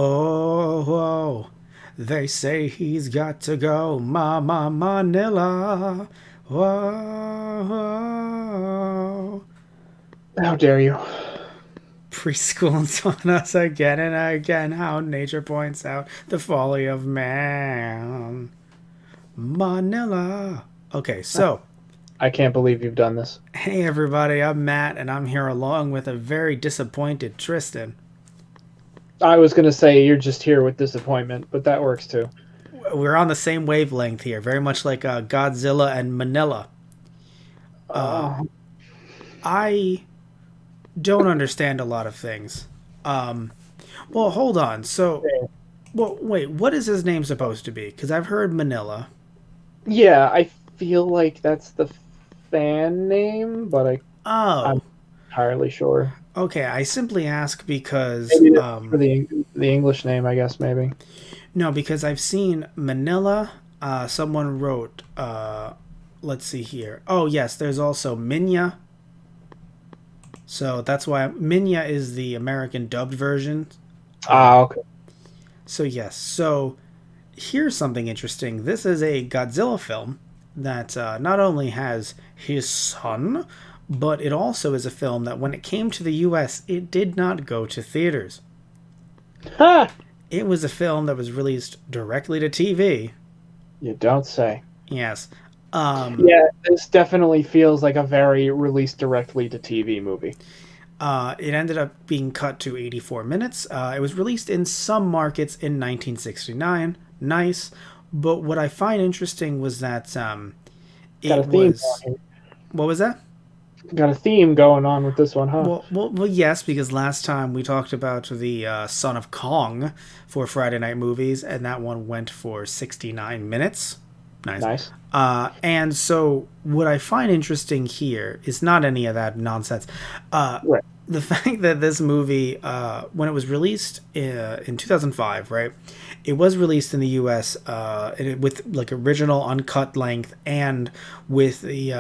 Oh, whoa. They say he's got to go, Mama Manila. Whoa. How dare you? Preschool's on us again and again. How nature points out the folly of man. Manila. Okay, so, I can't believe you've done this. hey everybody, I'm Matt, and I'm here along with a very disappointed Tristan. I was going to say you're just here with disappointment, but that works too. We're on the same wavelength here, very much like Godzilla and Manila. Uh, I don't understand a lot of things. Well, hold on. So, well, wait, what is his name supposed to be? Because I've heard Manila. yeah, I feel like that's the fan name, but I'm Oh, entirely sure. okay. I simply ask because, Maybe that's for the English name, I guess. Maybe. no, because I've seen Manila. Someone wrote, let's see here. Oh, yes, there's also Minya. So that's why Minya is the American dubbed version. Okay. So, yes. So, here's something interesting. This is a Godzilla film that not only has his son, but it also is a film that when it came to the US, it did not go to theaters. Ha! It was a film that was released directly to TV. You don't say. Yes. Yeah, this definitely feels like a very released directly to TV movie. It ended up being cut to 84 minutes. It was released in some markets in 1969. Nice. But what I find interesting was that Got a it theme was. going What was that? here. Got a theme going on with this one, huh? Well, yes, because last time we talked about the Son of Kong for Friday Night Movies, and that one went for 69 minutes. Nice. Nice. And so, what I find interesting here is not any of that nonsense. Right. The fact that this movie, when it was released in 2005, right, it was released in the U.S. With like original uncut length and with the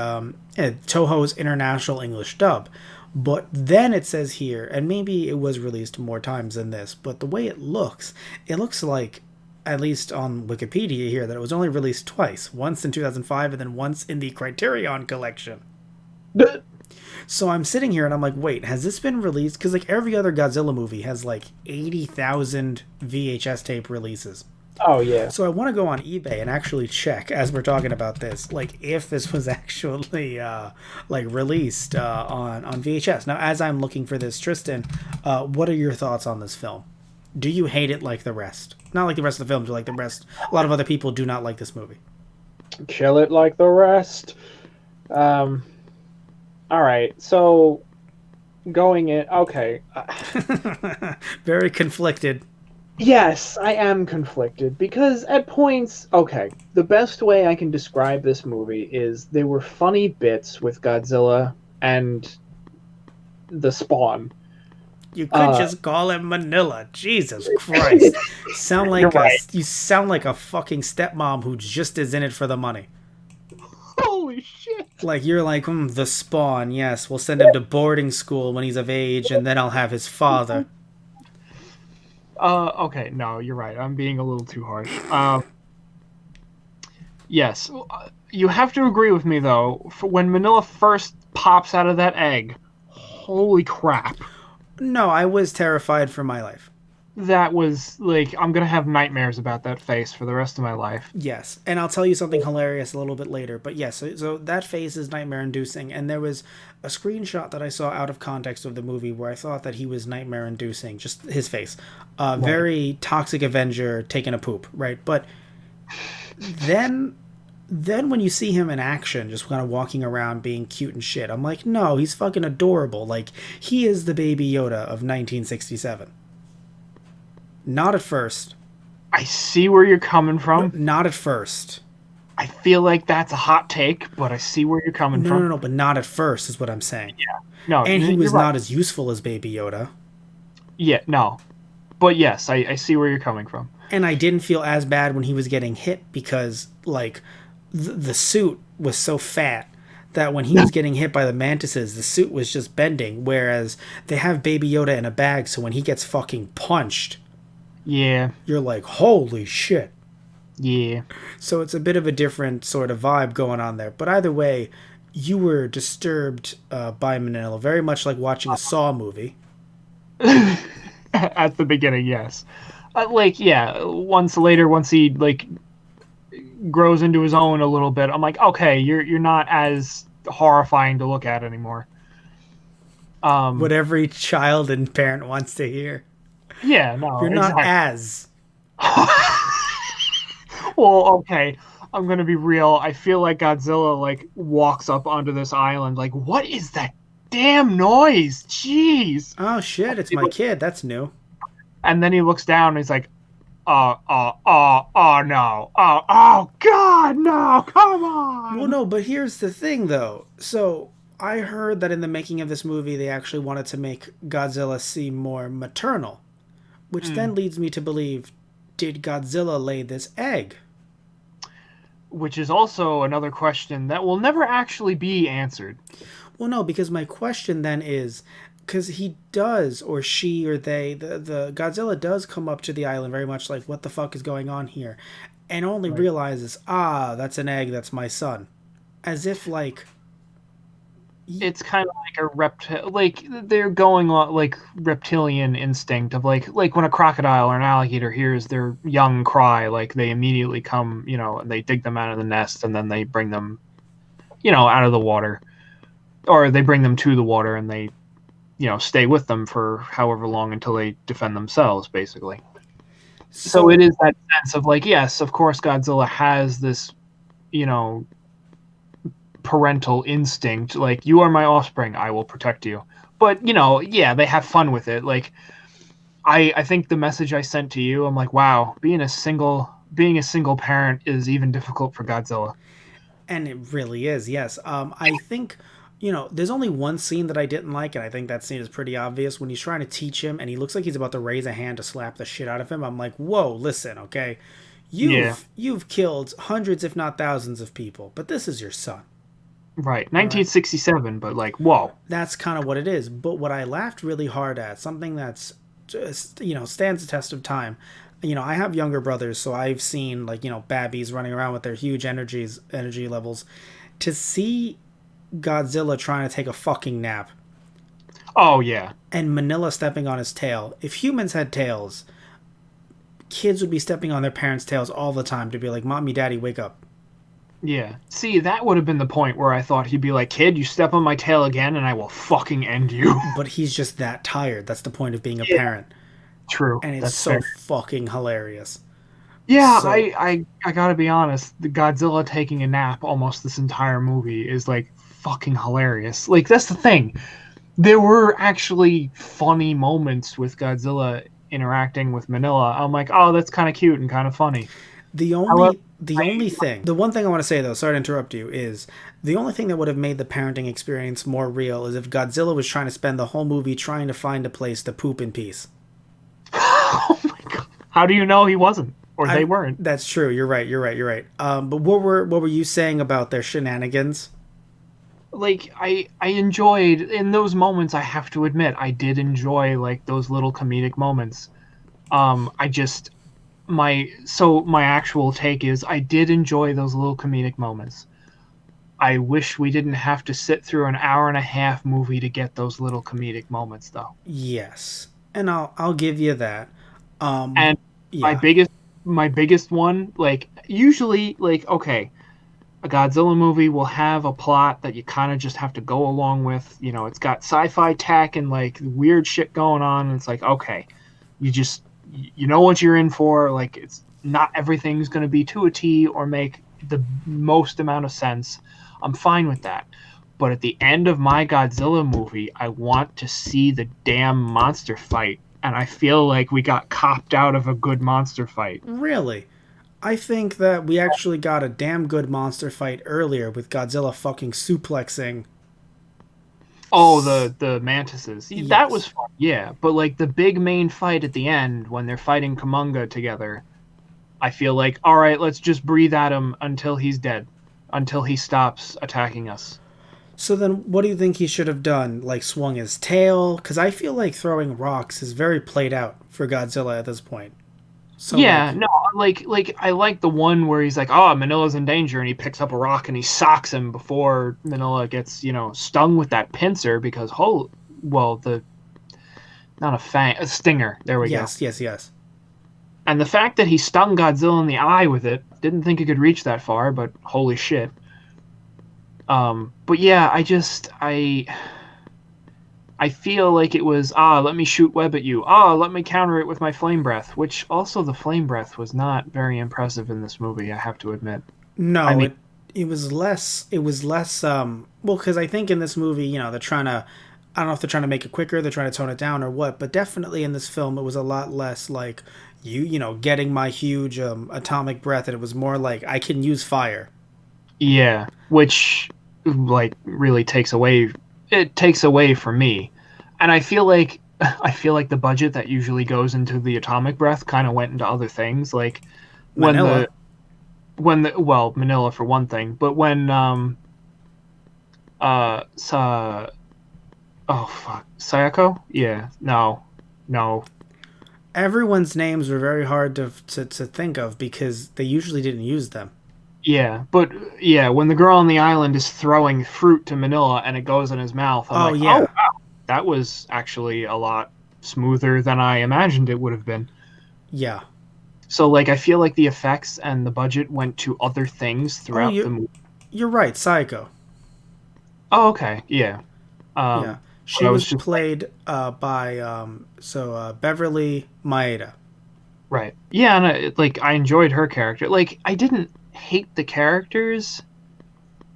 Toho's international English dub. But then it says here, and maybe it was released more times than this, but the way it looks like, at least on Wikipedia here, that it was only released twice, once in 2005 and then once in the Criterion Collection. So I'm sitting here and I'm like, wait, has this been released? Because like every other Godzilla movie has like 80,000 VHS tape releases. Oh yeah. So I want to go on eBay and actually check as we're talking about this, like if this was actually like released on VHS. Now, as I'm looking for this, Tristan, what are your thoughts on this film? Do you hate it like the rest? Not like the rest of the films, but like the rest. A lot of other people do not like this movie. Kill it like the rest. Um. All right. So going in. Okay. Very conflicted. Yes, I am conflicted because at points, okay, the best way I can describe this movie is there were funny bits with Godzilla and the Spawn. You could just call him Manila. Jesus Christ! Sound You're like right. you sound like a fucking stepmom who just is in it for the money. Holy shit! Like you're like, the Spawn. Yes, we'll send him to boarding school when he's of age, and then I'll have his father. Okay, no, you're right. I'm being a little too harsh. Yes, you have to agree with me though. For when Manila first pops out of that egg, holy crap! No, I was terrified for my life. That was like I'm gonna have nightmares about that face for the rest of my life. Yes, and I'll tell you something hilarious a little bit later. But yes, so that face is nightmare-inducing, and there was a screenshot that I saw out of context of the movie where I thought that he was nightmare-inducing, just his face, very toxic Avenger taking a poop, right? But then, then when you see him in action, just kind of walking around being cute and shit, I'm like, no, he's fucking adorable. Like he is the Baby Yoda of 1967. Not at first. I see where you're coming from. Not at first. I feel like that's a hot take, but I see where you're coming from. No, but not at first is what I'm saying. No, And he was right. not as useful as Baby Yoda. Yeah, no. But yes, I see where you're coming from. And I didn't feel as bad when he was getting hit because, like, the suit was so fat that when he was getting hit by the mantises, the suit was just bending. Whereas they have Baby Yoda in a bag, so when he gets fucking punched, Yeah. You're like, holy shit. Yeah. So it's a bit of a different sort of vibe going on there. But either way, you were disturbed by Manila, very much like watching a Saw movie. At the beginning, yes. Like, yeah, once he like grows into his own a little bit, I'm like, okay, you're not as horrifying to look at anymore. What Um, every child and parent wants to hear. yeah, no, You're not exactly. as. Well, okay, I'm gonna be real. I feel like Godzilla like walks up onto this island, like, what is that damn noise? Jeez. Oh shit, it's my kid. That's new. And then he looks down and he's like, oh, no. Oh, God, no, come Well, on. no, but here's the thing, though. So I heard that in the making of this movie, they actually wanted to make Godzilla seem more maternal, which Mm. then leads me to believe, did Godzilla lay this egg? Which is also another question that will never actually be answered. Well, no, because my question then is, because he does, or she, or they, the Godzilla does come up to the island very much like, what the fuck is going on here? And only Right. realizes, ah, that's an egg, that's my son. As if, like, It's kind of like a reptile, like they're going on like reptilian instinct of like when a crocodile or an alligator hears their young cry, like they immediately come, and they dig them out of the nest and then they bring them, out of the water, or they bring them to the water and they, stay with them for however long until they defend themselves, basically. So it so, is that sense of like, yes, of course, Godzilla has this, you know, parental instinct, like you are my offspring, I will protect you. But yeah, they have fun with it. Like I think the message I sent to you, I'm like, wow, being a single parent is even difficult for Godzilla. and it really is, yes. I think, there's only one scene that I didn't like, and I think that scene is pretty obvious when he's trying to teach him, and he looks like he's about to raise a hand to slap the shit out of him. I'm like, whoa, listen, okay, Yeah, you've killed hundreds, if not thousands, of people, but this is your son. right. All right, 1967, but like, whoa. that's kind of what it is. But what I laughed really hard at, something that's just, stands the test of time. I have younger brothers, so I've seen, like, babbies running around with their huge energy levels. To see Godzilla trying to take a fucking nap Oh yeah. and Manila stepping on his tail. If humans had tails, kids would be stepping on their parents' tails all the time to be like, "Mommy, Daddy, wake up." Yeah. See, that would have been the point where I thought he'd be like, kid, you step on my tail again and I will fucking end you. But he's just that tired. That's the point of being a Yeah. parent. True. And it's That's fair. so fucking hilarious. Yeah, So, I gotta be honest. The Godzilla taking a nap almost this entire movie is like fucking hilarious. Like that's the thing. There were actually funny moments with Godzilla interacting with Manila. I'm like, oh, that's kind of cute and kind of funny. However, the one thing I want to say though, sorry to interrupt you, is the only thing that would have made the parenting experience more real is if Godzilla was trying to spend the whole movie trying to find a place to poop in peace. oh my god, how do you know he wasn't or they I weren't? That's true. You're right. You're right. You're right. But what were you saying about their shenanigans? Like I enjoyed in those moments. I have to admit, I did enjoy like those little comedic moments. I just my actual take is I did enjoy those little comedic moments. I wish we didn't have to sit through an hour and a half movie to get those little comedic moments though. Yes, and I'll give you that. And my Yeah. biggest my biggest one, like usually like okay, a Godzilla movie will have a plot that you kind of just have to go along with. It's got sci-fi tech and like weird shit going on and it's like okay, you just you know what you're in for. Like it's not everything's going to be to a T or make the most amount of sense. I'm fine with that. But at the end of my Godzilla movie, I want to see the damn monster fight. And I feel like we got copped out of a good monster fight. Really, I think that we actually got a damn good monster fight earlier with Godzilla fucking suplexing. Oh, the mantises. That Yes. was fun. Yeah, but like the big main fight at the end when they're fighting Kumonga together, I feel like all right, let's just breathe at him until he's dead, until he stops attacking us. So then, what do you think he should have done? Like swung his tail? Because I feel like throwing rocks is very played out for Godzilla at this point. So Yeah, like, no, like I like the one where he's like, "Oh, Manila's in danger," and he picks up a rock and he socks him before Manila gets, stung with that pincer because well, the not a fang, a stinger. There we go. yes, yes, yes. And the fact that he stung Godzilla in the eye with it, didn't think it could reach that far, but holy shit. But yeah, I feel like it was, let me shoot web at you. Let me counter it with my flame breath, which also the flame breath was not very impressive in this movie, I have to admit. I No, mean, it was less. It was less. Well, because I think in this movie, they're trying to. I don't know if they're trying to make it quicker, they're trying to tone it down or what, but definitely in this film, it was a lot less like getting my huge atomic breath, and it was more like I can use fire. yeah, which like really takes away from me. And I feel like the budget that usually goes into the atomic breath kind of went into other things, like when the Manila. well, Manila for one thing, but when sa oh fuck, Sayako? Yeah, no. No. Everyone's names were very hard to think of because they usually didn't use them. Yeah, but yeah, when the girl on the island is throwing fruit to Manila and it goes in his mouth, I'm Oh like, "Oh, yeah, wow, that was actually a lot smoother than I imagined it would have been." yeah. So like I feel like the effects and the budget went to other things Oh, throughout the movie. you're right, Psycho. Oh, okay. Yeah. Yeah, But she I was was just like, played by Beverly Maeda. right. Yeah, and I enjoyed her character. Like I didn't hate the characters.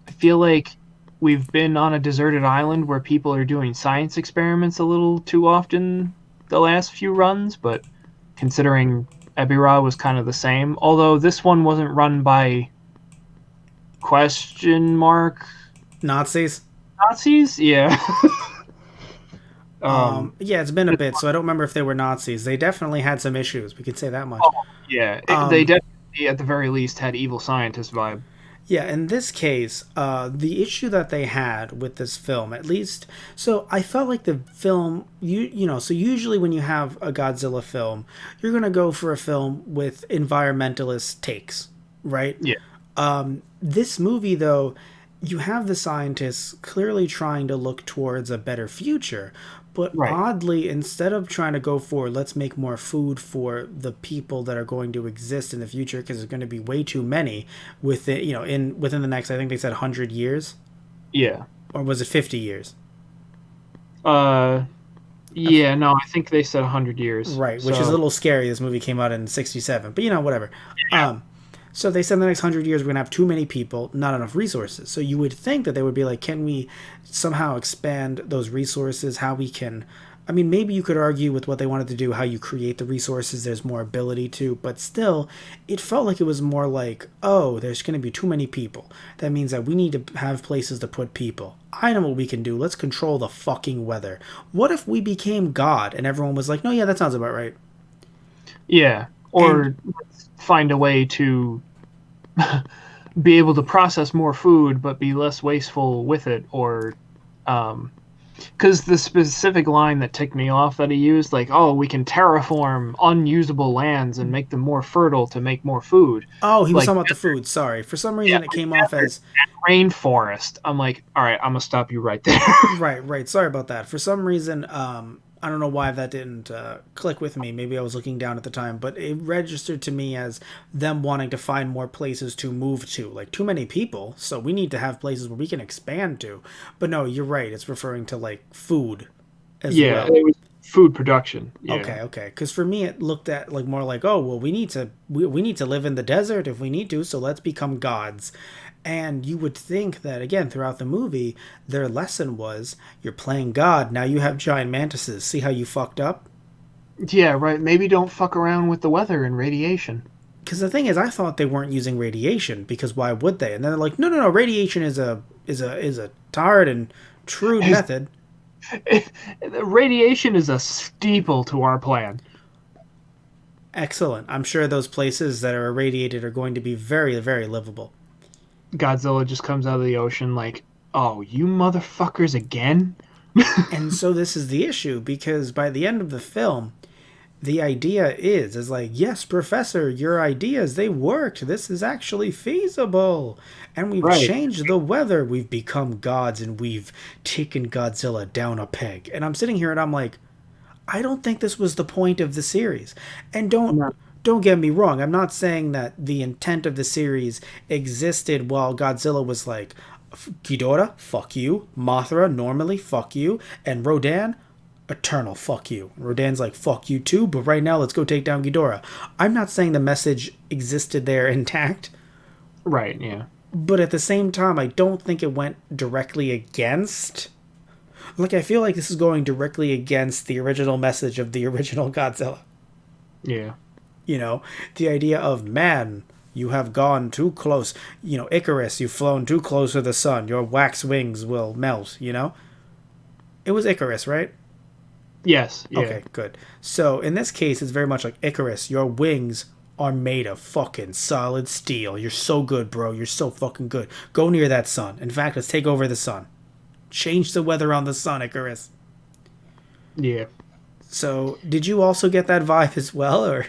I feel like we've been on a deserted island where people are doing science experiments a little too often the last few runs, but considering Ebirah was kind of the same, although this one wasn't run by question mark Nazis. Nazis. Yeah. um, Yeah, it's been a bit, so I don't remember if they were Nazis. They definitely had some issues. We could say that much. oh, yeah, they Um, definitely at the very least had evil scientist vibe. yeah, in this case, the issue that they had with this film, at least, so I felt like the film, so usually when you have a Godzilla film, you're gonna go for a film with environmentalist takes, right? Yeah. This movie, though, you have the scientists clearly trying to look towards a better future, but Right. oddly, instead of trying to go for let's make more food for the people that are going to exist in the future, because there's going to be way too many within in within the next, I think they said 100 years, Yeah. or was it 50 years? Uh, yeah, no, I think they said 100 years. Right, which is a So, little scary. This movie came out in '67, but whatever. Um, so they said in the next 100 years we're gonna have too many people, not enough resources. So you would think that they would be like, can we somehow expand those resources? How we can? I mean, maybe you could argue with what they wanted to do, how you create the resources. There's more ability to, but still, it felt like it was more like, oh, there's gonna be too many people. That means that we need to have places to put people. I know what we can do. Let's control the fucking weather. What if we became God and everyone was like, no, yeah, that sounds about right. yeah. And Or let's find a way to be able to process more food but be less wasteful with it, or because the specific line that ticked me off that he used, like, oh, we can terraform unusable lands and make them more fertile to make more food, oh, he was like, talking about the food. Sorry. For some yeah, reason, it came off as rainforest. I'm like, all right, I'm gonna stop you right there. right, right. Sorry about that. For some reason, I don't know why that didn't click with me. Maybe I was looking down at the time, but it registered to me as them wanting to find more places to move to. Like, too many people, so we need to have places where we can expand to. But no, you're right. It's referring to, like, food as Yeah, well. it was food production. Yeah. Okay, okay. Because for me, it looked at like more like, oh, well, we need to live in the desert if we need to, so let's become gods. And you would think that again throughout the movie, their lesson was you're playing God. Now you have giant mantises. See how you fucked up? Yeah, right. Maybe don't fuck around with the weather and radiation. Because the thing is, I thought they weren't using radiation because why would they? And then they're like, no, no, no. Radiation is a tired and true method. Radiation is a steeple to our plan. Excellent. I'm sure those places that are irradiated are going to be very, very livable. Godzilla just comes out of the ocean like, oh, you motherfuckers again? And so this is the issue because by the end of the film, the idea is like, yes, professor, your ideas, they worked, this is actually feasible, and we've Right. changed the weather, we've become gods, and we've taken Godzilla down a peg. And I'm sitting here and I'm like, I don't think this was the point of the series. And No. don't get me wrong, I'm not saying that the intent of the series existed while Godzilla was like, Ghidorah, fuck you, Mothra, normally, fuck you, and Rodan, eternal fuck you. Rodan's like, fuck you too, but right now let's go take down Ghidorah. I'm not saying the message existed there intact, Right. Yeah. but at the same time, I don't think it went directly against. Like, I feel like this is going directly against the original message of the original Godzilla. Yeah. You know, the idea of, man, you have gone too close. You know, Icarus, you've flown too close to the sun. Your wax wings will melt, you know? It was Icarus, right? Yes. Yeah. Okay, good. So in this case, it's very much like Icarus. Your wings are made of fucking solid steel. You're so good, bro. You're so fucking good. Go near that sun. In fact, let's take over the sun. Change the weather on the sun, Icarus. Yeah. So, did you also get that vibe as well, or?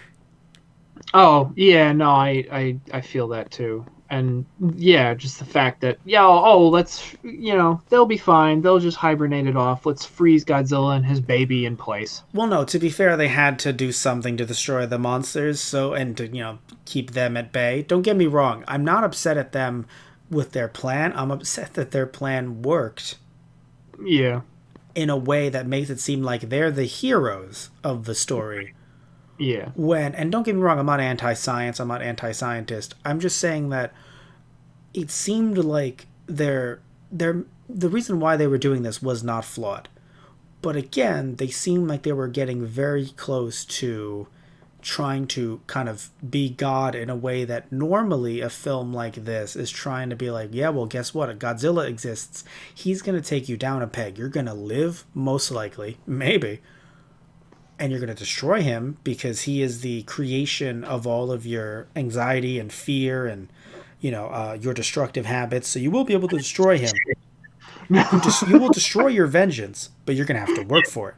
Oh, yeah, no, I feel that too. And yeah, just the fact that, yeah, let's, they'll be fine. They'll just hibernate it off. Let's freeze Godzilla and his baby in place. Well, no. To be fair, they had to do something to destroy the monsters, so and to keep them at bay. Don't get me wrong. I'm not upset at them with their plan. I'm upset that their plan worked Yeah, in a way that makes it seem like they're the heroes of the story. yeah, When, and don't get me wrong, I'm not anti-science, I'm not anti-scientist. I'm just saying that it seemed like the reason why they were doing this was not flawed. But again, they seemed like they were getting very close to trying to kind of be God in a way that normally a film like this is trying to be like, yeah, well, guess what? A Godzilla exists. He's going to take you down a peg. You're going to live, most likely, maybe, and you're going to destroy him because he is the creation of all of your anxiety and fear and your destructive habits. So you will be able to destroy him. You will destroy your vengeance, but you're going to have to work for it.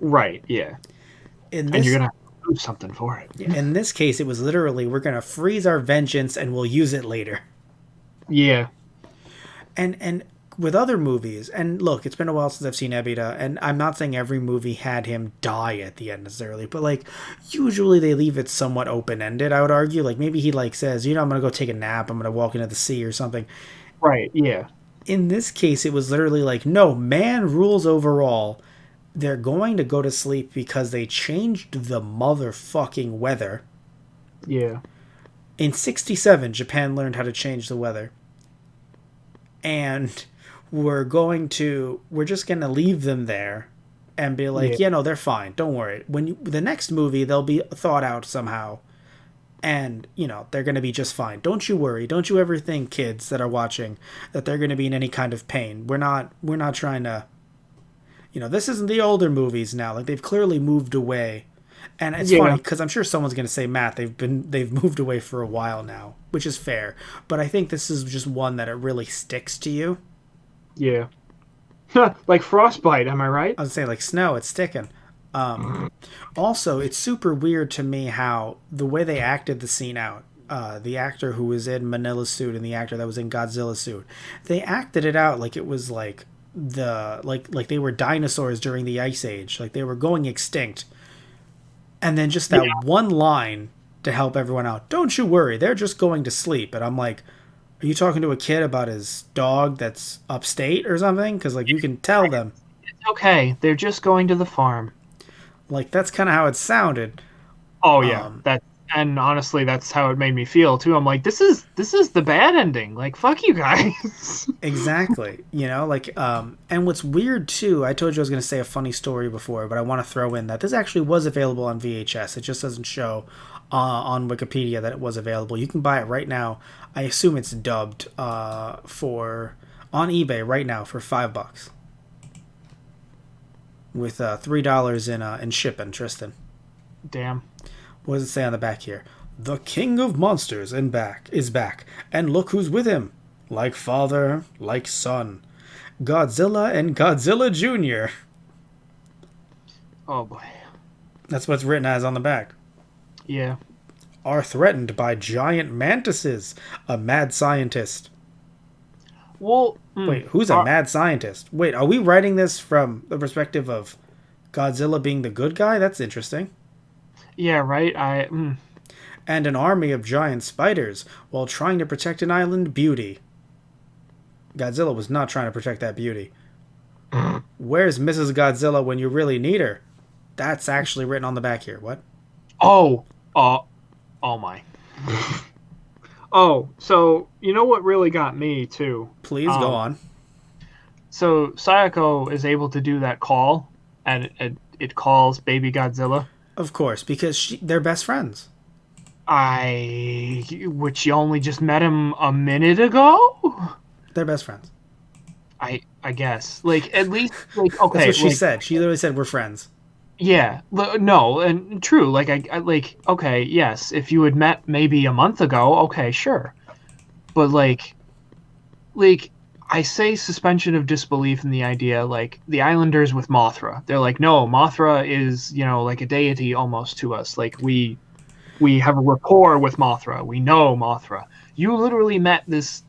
right, yeah. In And you're this gonna have to do something for it. in this case, it was literally, we're going to freeze our vengeance and we'll use it later. Yeah, And with other movies, and look, it's been a while since I've seen Ebita, and I'm not saying every movie had him die at the end necessarily, but like usually they leave it somewhat open ended. I would argue, like maybe he like says, I'm gonna go take a nap, I'm gonna walk into the sea or something. right, yeah, In this case, it was literally like, no, man rules over all. They're going to go to sleep because they changed the motherfucking weather. yeah, In '67, Japan learned how to change the weather, and we're just gonna leave them there and be like, yeah, yeah, no, they're fine, don't worry. The next movie, they'll be thought out somehow, and they're gonna be just fine. Don't you worry. Don't you ever think, kids that are watching, that they're gonna be in any kind of pain. We're not trying to. This isn't the older movies now. Like they've clearly moved away. And it's yeah, funny because I'm sure someone's going to say, Matt, they've moved away for a while now, which is fair. But I think this is just one that it really sticks to you. yeah. Like frostbite, am I right? I would say like snow, it's sticking. Also, it's super weird to me how the way they acted the scene out. The actor who was in Manila's suit and the actor that was in Godzilla's suit, they acted it out like it was like like they were dinosaurs during the Ice Age, like they were going extinct. And then just that one line to help everyone out. Don't you worry, they're just going to sleep. And I'm like, are you talking to a kid about his dog that's upstate or something? Because like you can tell them, It's okay. They're just going to the farm. like that's kind of how it sounded. Oh yeah, and honestly, that's how it made me feel too. I'm like, this is the bad ending. Like, fuck you guys. Exactly. And what's weird too, I told you I was going to say a funny story before, but I want to throw in that this actually was available on VHS. It just doesn't show on Wikipedia that it was available. You can buy it right now. I assume it's dubbed for on eBay right now for $5 with $3 in shipping. Tristan, Damn. what does it say on the back here? The King of Monsters is back, and look who's with him. Like father, like son. Godzilla and Godzilla Jr. Oh boy. That's what it's written as on the back. Yeah. Are threatened by giant mantises. A mad scientist. Well, Wait, who's a mad scientist? Wait, are we writing this from the perspective of Godzilla being the good guy? That's interesting. yeah, right. And an army of giant spiders while trying to protect an island beauty. Godzilla was not trying to protect that beauty. Where's Mrs. Godzilla when you really need her? That's actually written on the back here. What? Oh, oh my. Oh, so you know what really got me too? Please go on. So Sayako is able to do that call, and it calls Baby Godzilla. Of course, because they're best friends. Which you only just met him a minute ago. They're best friends. I guess, like, at least, like, okay. That's what she like, said. She literally said we're friends. Yeah, no, and true. Like, I like, okay, yes. If you had met maybe a month ago, okay, sure. But like, I say suspension of disbelief in the idea, like the Islanders with Mothra. They're like, no, Mothra is, like a deity almost to us. Like we have a rapport with Mothra. We know Mothra. You literally met this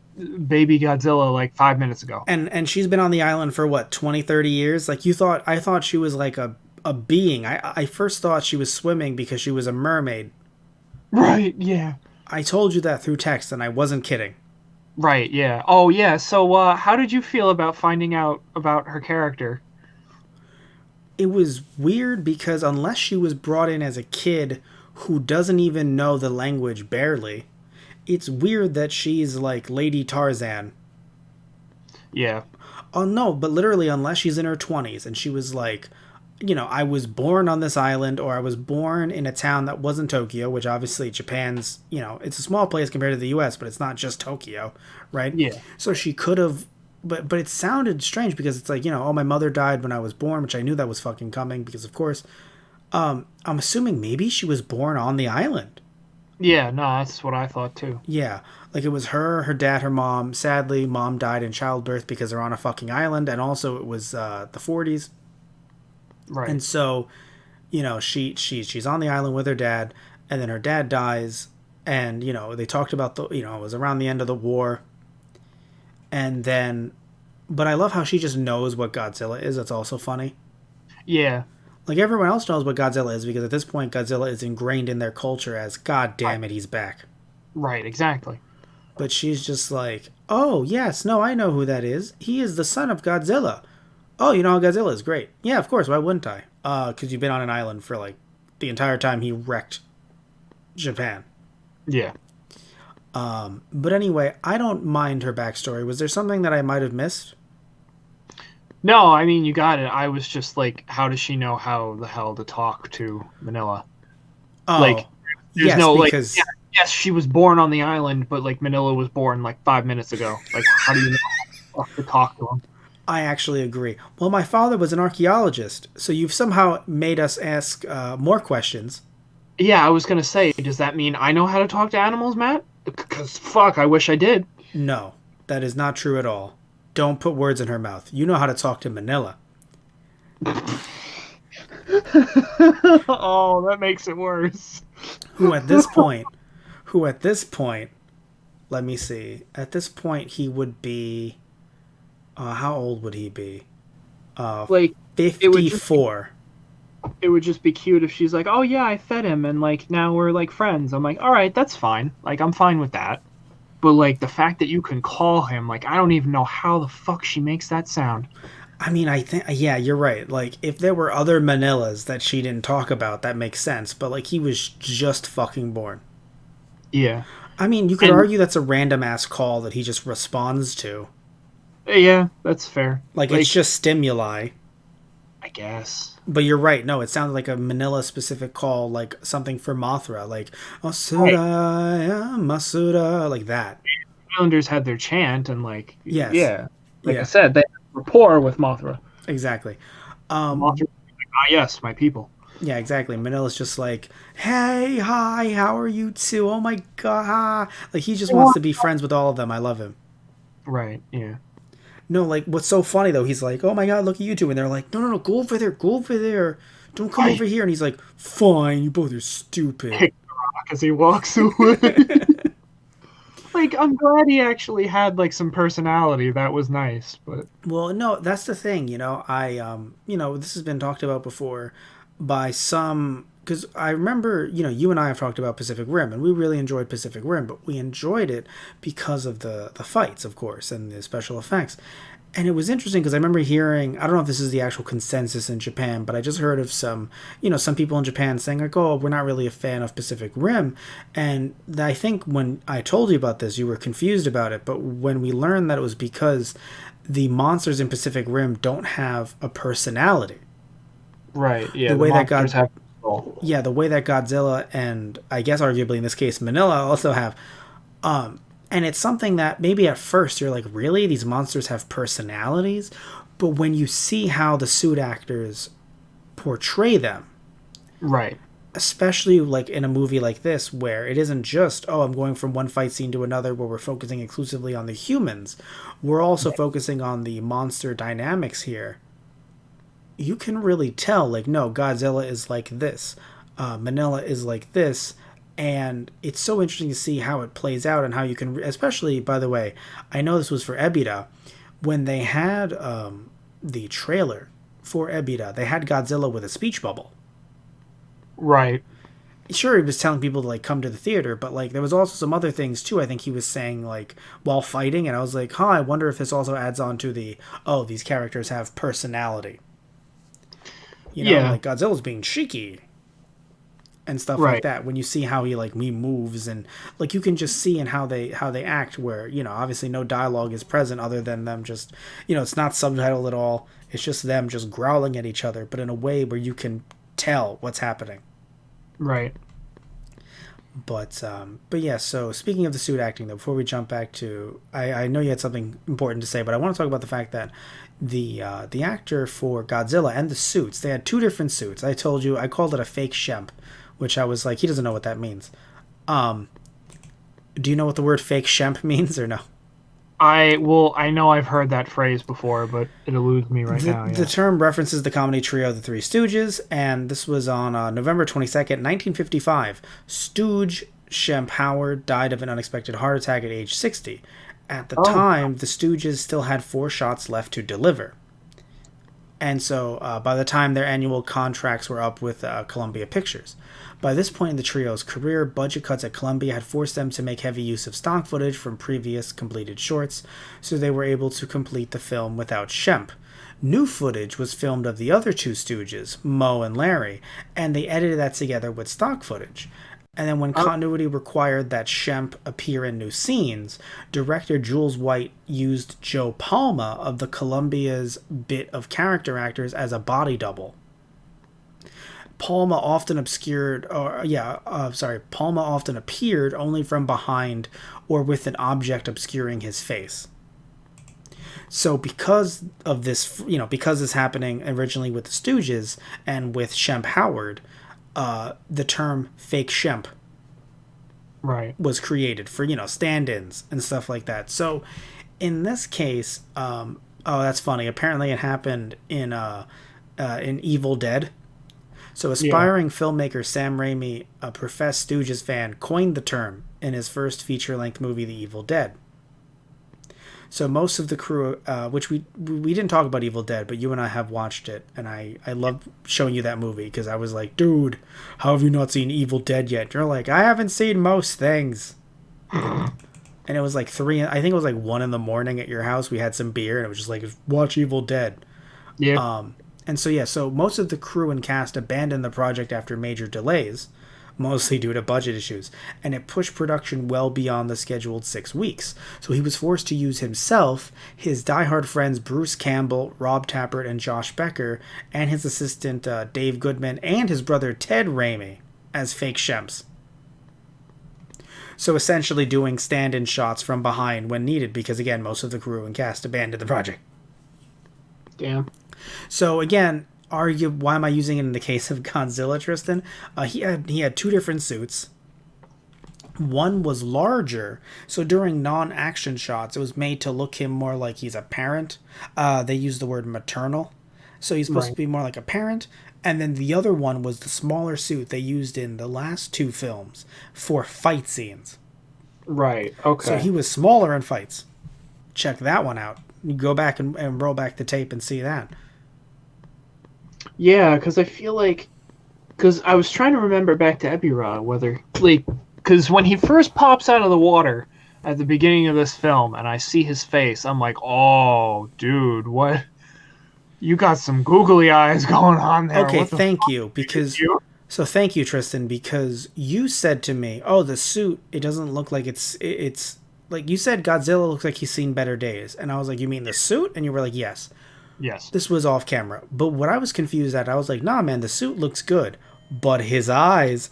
baby Godzilla like 5 minutes ago. And she's been on the island for what, 20, 30 years? Like I thought she was like a being. I first thought she was swimming because she was a mermaid. Right, yeah. I told you that through text and I wasn't kidding. Right, yeah. Oh, yeah. So how did you feel about finding out about her character? It was weird because unless she was brought in as a kid who doesn't even know the language barely, it's weird that she's like Lady Tarzan. Yeah. Oh no, but literally unless she's in her 20s and she was like, I was born on this island or I was born in a town that wasn't Tokyo, which obviously Japan's, it's a small place compared to the US, but it's not just Tokyo, right? Yeah. So she could have, but it sounded strange because it's like, oh, my mother died when I was born, which I knew that was fucking coming because of course, I'm assuming maybe she was born on the island. Yeah, no, that's what I thought too. Yeah, like it was her dad, her mom. Sadly, mom died in childbirth because they're on a fucking island, and also it was the 40s. Right. And so, she's on the island with her dad, and then her dad dies, and they talked about it was around the end of the war, and then, but I love how she just knows what Godzilla is. That's also funny. Yeah. Like everyone else knows what Godzilla is because at this point Godzilla is ingrained in their culture as God damn it, he's back. Right, exactly. But she's just like, oh yes, no, I know who that is. He is the son of Godzilla. Oh, you know how Godzilla is? Great. Yeah, of course, why wouldn't I? Because you've been on an island for like the entire time he wrecked Japan. Yeah. But anyway, I don't mind her backstory. Was there something that I might have missed? No, I mean, you got it. I was just like, how does she know how the hell to talk to Manila? Oh, like, there's yes, no, because... like, yes, she was born on the island, but, like, Manila was born, like, 5 minutes ago. Like, how do you know how to talk to him? I actually agree. Well, my father was an archaeologist, so you've somehow made us ask more questions. Yeah, I was going to say, does that mean I know how to talk to animals, Matt? Because, fuck, I wish I did. No, that is not true at all. Don't put words in her mouth. You know how to talk to Manila. Oh, that makes it worse. Who at this point, let me see. At this point, he would be, how old would he be? Like 54. It would just be cute if she's like, oh yeah, I fed him, and like now we're like friends. I'm like, all right, that's fine. Like I'm fine with that. But like the fact that you can call him, like I don't even know how the fuck she makes that sound. I mean, I think, yeah, you're right. Like, if there were other Manilas that she didn't talk about, that makes sense. But, like, he was just fucking born. Yeah. I mean, you could argue that's a random-ass call that he just responds to. Yeah, that's fair. Like, it's just stimuli. I guess. But you're right. No, it sounded like a Manila-specific call, like something for Mothra. Like, Masuda, Masuda, like that. Islanders had their chant, and like, yes. Yeah. Like I said, they rapport with Mothra. Exactly. Mothra, like, yes, my people. Yeah, exactly. Manila's just like, hey, hi, how are you two? Oh my god. Like, he just wants to be friends with all of them. I love him. Right, yeah. No, like, what's so funny, though, he's like, oh my god, look at you two. And they're like, no, go over there, don't come I over here. And he's like, fine, you both are stupid. kick the rock as he walks away. Like, I'm glad he actually had like some personality. That was nice, but Well, no, that's the thing. This has been talked about before by some. Because I remember, you and I have talked about Pacific Rim, and we really enjoyed Pacific Rim, but we enjoyed it because of the fights, of course, and the special effects. And it was interesting because I remember hearing, I don't know if this is the actual consensus in Japan, but I just heard of some people in Japan saying like, "Oh, we're not really a fan of Pacific Rim." And I think when I told you about this, you were confused about it. But when we learned that it was because the monsters in Pacific Rim don't have a personality. right, yeah, The the way that monsters God, have control. yeah, the way that Godzilla and I guess arguably in this case Manila also have. And it's something that maybe at first you're like, really? These monsters have personalities? But when you see how the suit actors portray them, Right, especially like in a movie like this, where it isn't just, oh, I'm going from one fight scene to another where we're focusing exclusively on the humans, we're also focusing on the monster dynamics here. You can really tell, like, no, Godzilla is like this, Manila is like this, and it's so interesting to see how it plays out and how you can, especially, by the way, I know this was for Ebida, when they had the trailer for Ebida, they had Godzilla with a speech bubble. right. Sure, he was telling people to like come to the theater, but like there was also some other things too. I think he was saying like while fighting, and I was like, huh, I wonder if this also adds on to the, oh, these characters have personality. Yeah, Like Godzilla's being cheeky and stuff like right, that. When you see how he moves, and like you can just see in how they act, where obviously no dialogue is present other than them just, it's not subtitled at all. It's just them just growling at each other, but in a way where you can tell what's happening. right. But yeah. So speaking of the suit acting, though, before we jump back to, I know you had something important to say, but I want to talk about the fact that the actor for Godzilla and the suits, they had two different suits. I told you I called it a fake Shemp, which I was like, he doesn't know what that means. Um, do you know what the word fake Shemp means or no? I know I've heard that phrase before, but it eludes me right now. The Yeah. term references the comedy trio The Three Stooges, and this was on November 22nd, 1955. Stooge Shemp Howard died of an unexpected heart attack at age 60. At the Oh, time, the Stooges still had four shots left to deliver. And so by the time their annual contracts were up with Columbia Pictures. By this point in the trio's career, budget cuts at Columbia had forced them to make heavy use of stock footage from previous completed shorts, so they were able to complete the film without Shemp. New footage was filmed of the other two Stooges, Moe and Larry, and they edited that together with stock footage. And then when oh, continuity required that Shemp appear in new scenes, director Jules White used Joe Palma of the Columbia's bit of character actors as a body double. Palma often appeared only from behind or with an object obscuring his face. So because of this, because this happening originally with the Stooges and with Shemp Howard, the term fake Shemp right. was created for stand-ins and stuff like that. So in this case, oh, that's funny. Apparently, it happened in Evil Dead. So Yeah. aspiring filmmaker Sam Raimi, a professed Stooges fan, coined the term in his first feature-length movie, The Evil Dead. So most of the crew, which we didn't talk about Evil Dead, but you and I have watched it, and I love showing you that movie because I was like, dude, how have you not seen Evil Dead yet? You're like, I haven't seen most things. And it was like I think it was like 1 a.m. at your house. We had some beer, and it was just like, watch Evil Dead. Yeah. And so yeah, so most of the crew and cast abandoned the project after major delays, mostly due to budget issues, and it pushed production well beyond the scheduled 6 weeks. So he was forced to use himself, his diehard friends Bruce Campbell, Rob Tappert, and Josh Becker, and his assistant Dave Goodman, and his brother Ted Raimi as fake Shemps. So essentially doing stand-in shots from behind when needed, because again, most of the crew and cast abandoned the project. Damn. So again, argue why am I using it in the case of Godzilla, Tristan? He had two different suits. One was larger, so during non-action shots, it was made to look him more like he's a parent. They use the word maternal, so he's supposed to Right. be more like a parent. And then the other one was the smaller suit they used in the last two films for fight scenes. Right. So Okay. he was smaller in fights. Check that one out. You go back and roll back the tape and see that. Yeah, because I feel like because I was trying to remember back to Ebirah whether like because when he first pops out of the water at the beginning of this film and I see his face, I'm like, oh, dude, what? You got some googly eyes going on there. Okay, What the thank fuck you. is Because you? so thank you, Tristan, because you said to me, "Oh, the suit. It doesn't look like it's like you said. Godzilla looks like he's seen better days." And I was like, "You mean the suit?" And you were like, "Yes." Yes. This was off camera. But what I was confused at, I was like, "Nah, man, the suit looks good, but his eyes.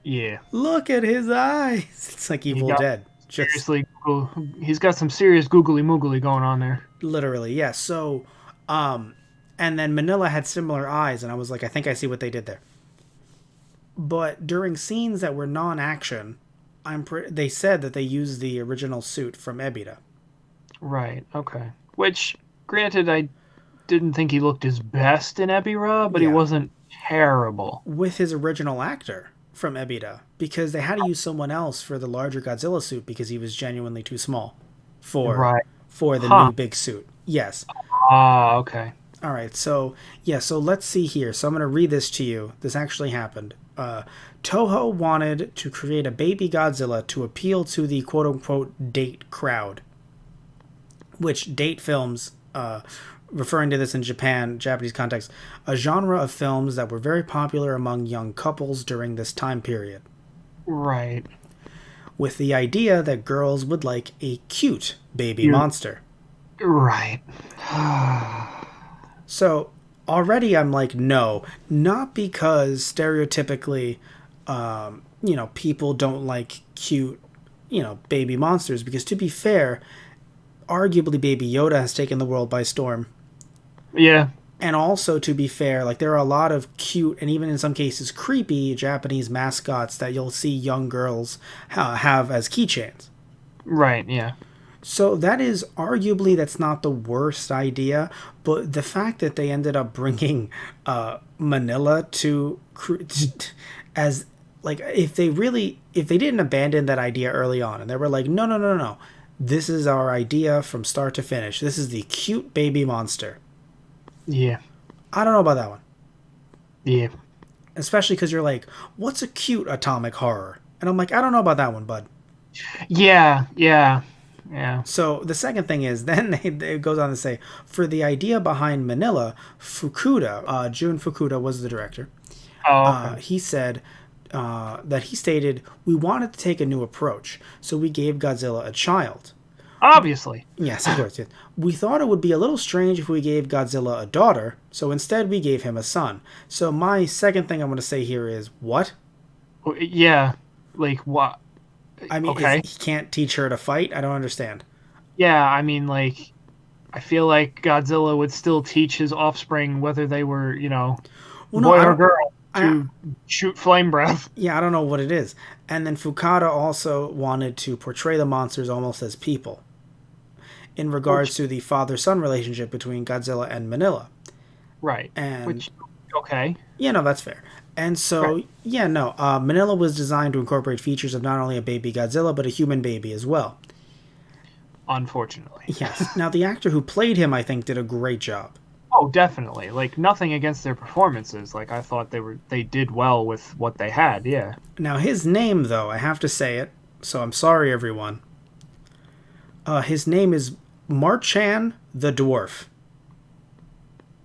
Yeah. Look at his eyes. It's like He Evil got Dead. Just seriously. He's got some serious googly moogly going on there. literally, yes." Yeah. So, and then Manila had similar eyes, and I was like, I think I see what they did there. But during scenes that were non-action, they said that they used the original suit from Ebita. Right. Okay. Which, granted, I didn't think he looked his best in Ebirah, but he Yeah, wasn't terrible. with his original actor from Ebita, because they had to use someone else for the larger Godzilla suit because he was genuinely too small for Right. for the Huh. new big suit. Yes. Ah, okay. All right. So yeah. So let's see here. So I'm going to read this to you. This actually happened. Toho wanted to create a baby Godzilla to appeal to the quote unquote date crowd, which date films, referring to this in Japanese context, a genre of films that were very popular among young couples during this time period, Right. with the idea that girls would like a cute baby You monster. right. So already I'm like, no, not because stereotypically, people don't like cute, baby monsters. Because to be fair, arguably Baby Yoda has taken the world by storm. Yeah. And also, to be fair, like there are a lot of cute and even in some cases creepy Japanese mascots that you'll see young girls have as keychains. Right. Yeah. So that is arguably that's not the worst idea, but the fact that they ended up bringing Manila as like if they didn't abandon that idea early on and they were like no, this is our idea from start to finish. This is the cute baby monster. Yeah. I don't know about that one. Yeah. Especially because you're like, what's a cute atomic horror? And I'm like, I don't know about that one, bud. Yeah. Yeah. Yeah. So the second thing is, then it goes on to say, for the idea behind Manila, Jun Fukuda was the director. Oh, okay. He said that he stated, we wanted to take a new approach, so we gave Godzilla a child. Obviously. Yes, of course. Yes. We thought it would be a little strange if we gave Godzilla a daughter, so instead we gave him a son. So my second thing I'm going to say here is, what? Yeah. Like what? I mean, Okay. he can't teach her to fight? I don't understand. Yeah. I mean, like, I feel like Godzilla would still teach his offspring, whether they were, Well, no, boy I or don't. girl, I, to shoot flame breath. Yeah, I don't know what it is. And then Fukada also wanted to portray the monsters almost as people in regards to the father-son relationship between Godzilla and Manila. Right. And, Which, okay. that's fair. And so, Right. Manila was designed to incorporate features of not only a baby Godzilla, but a human baby as well. Unfortunately. Yes. Now, the actor who played him, I think, did a great job. Oh, definitely. Like, nothing against their performances. Like, I thought they did well with what they had. Yeah. Now, his name, though, I have to say it, so I'm sorry, everyone. His name is Marchan the Dwarf.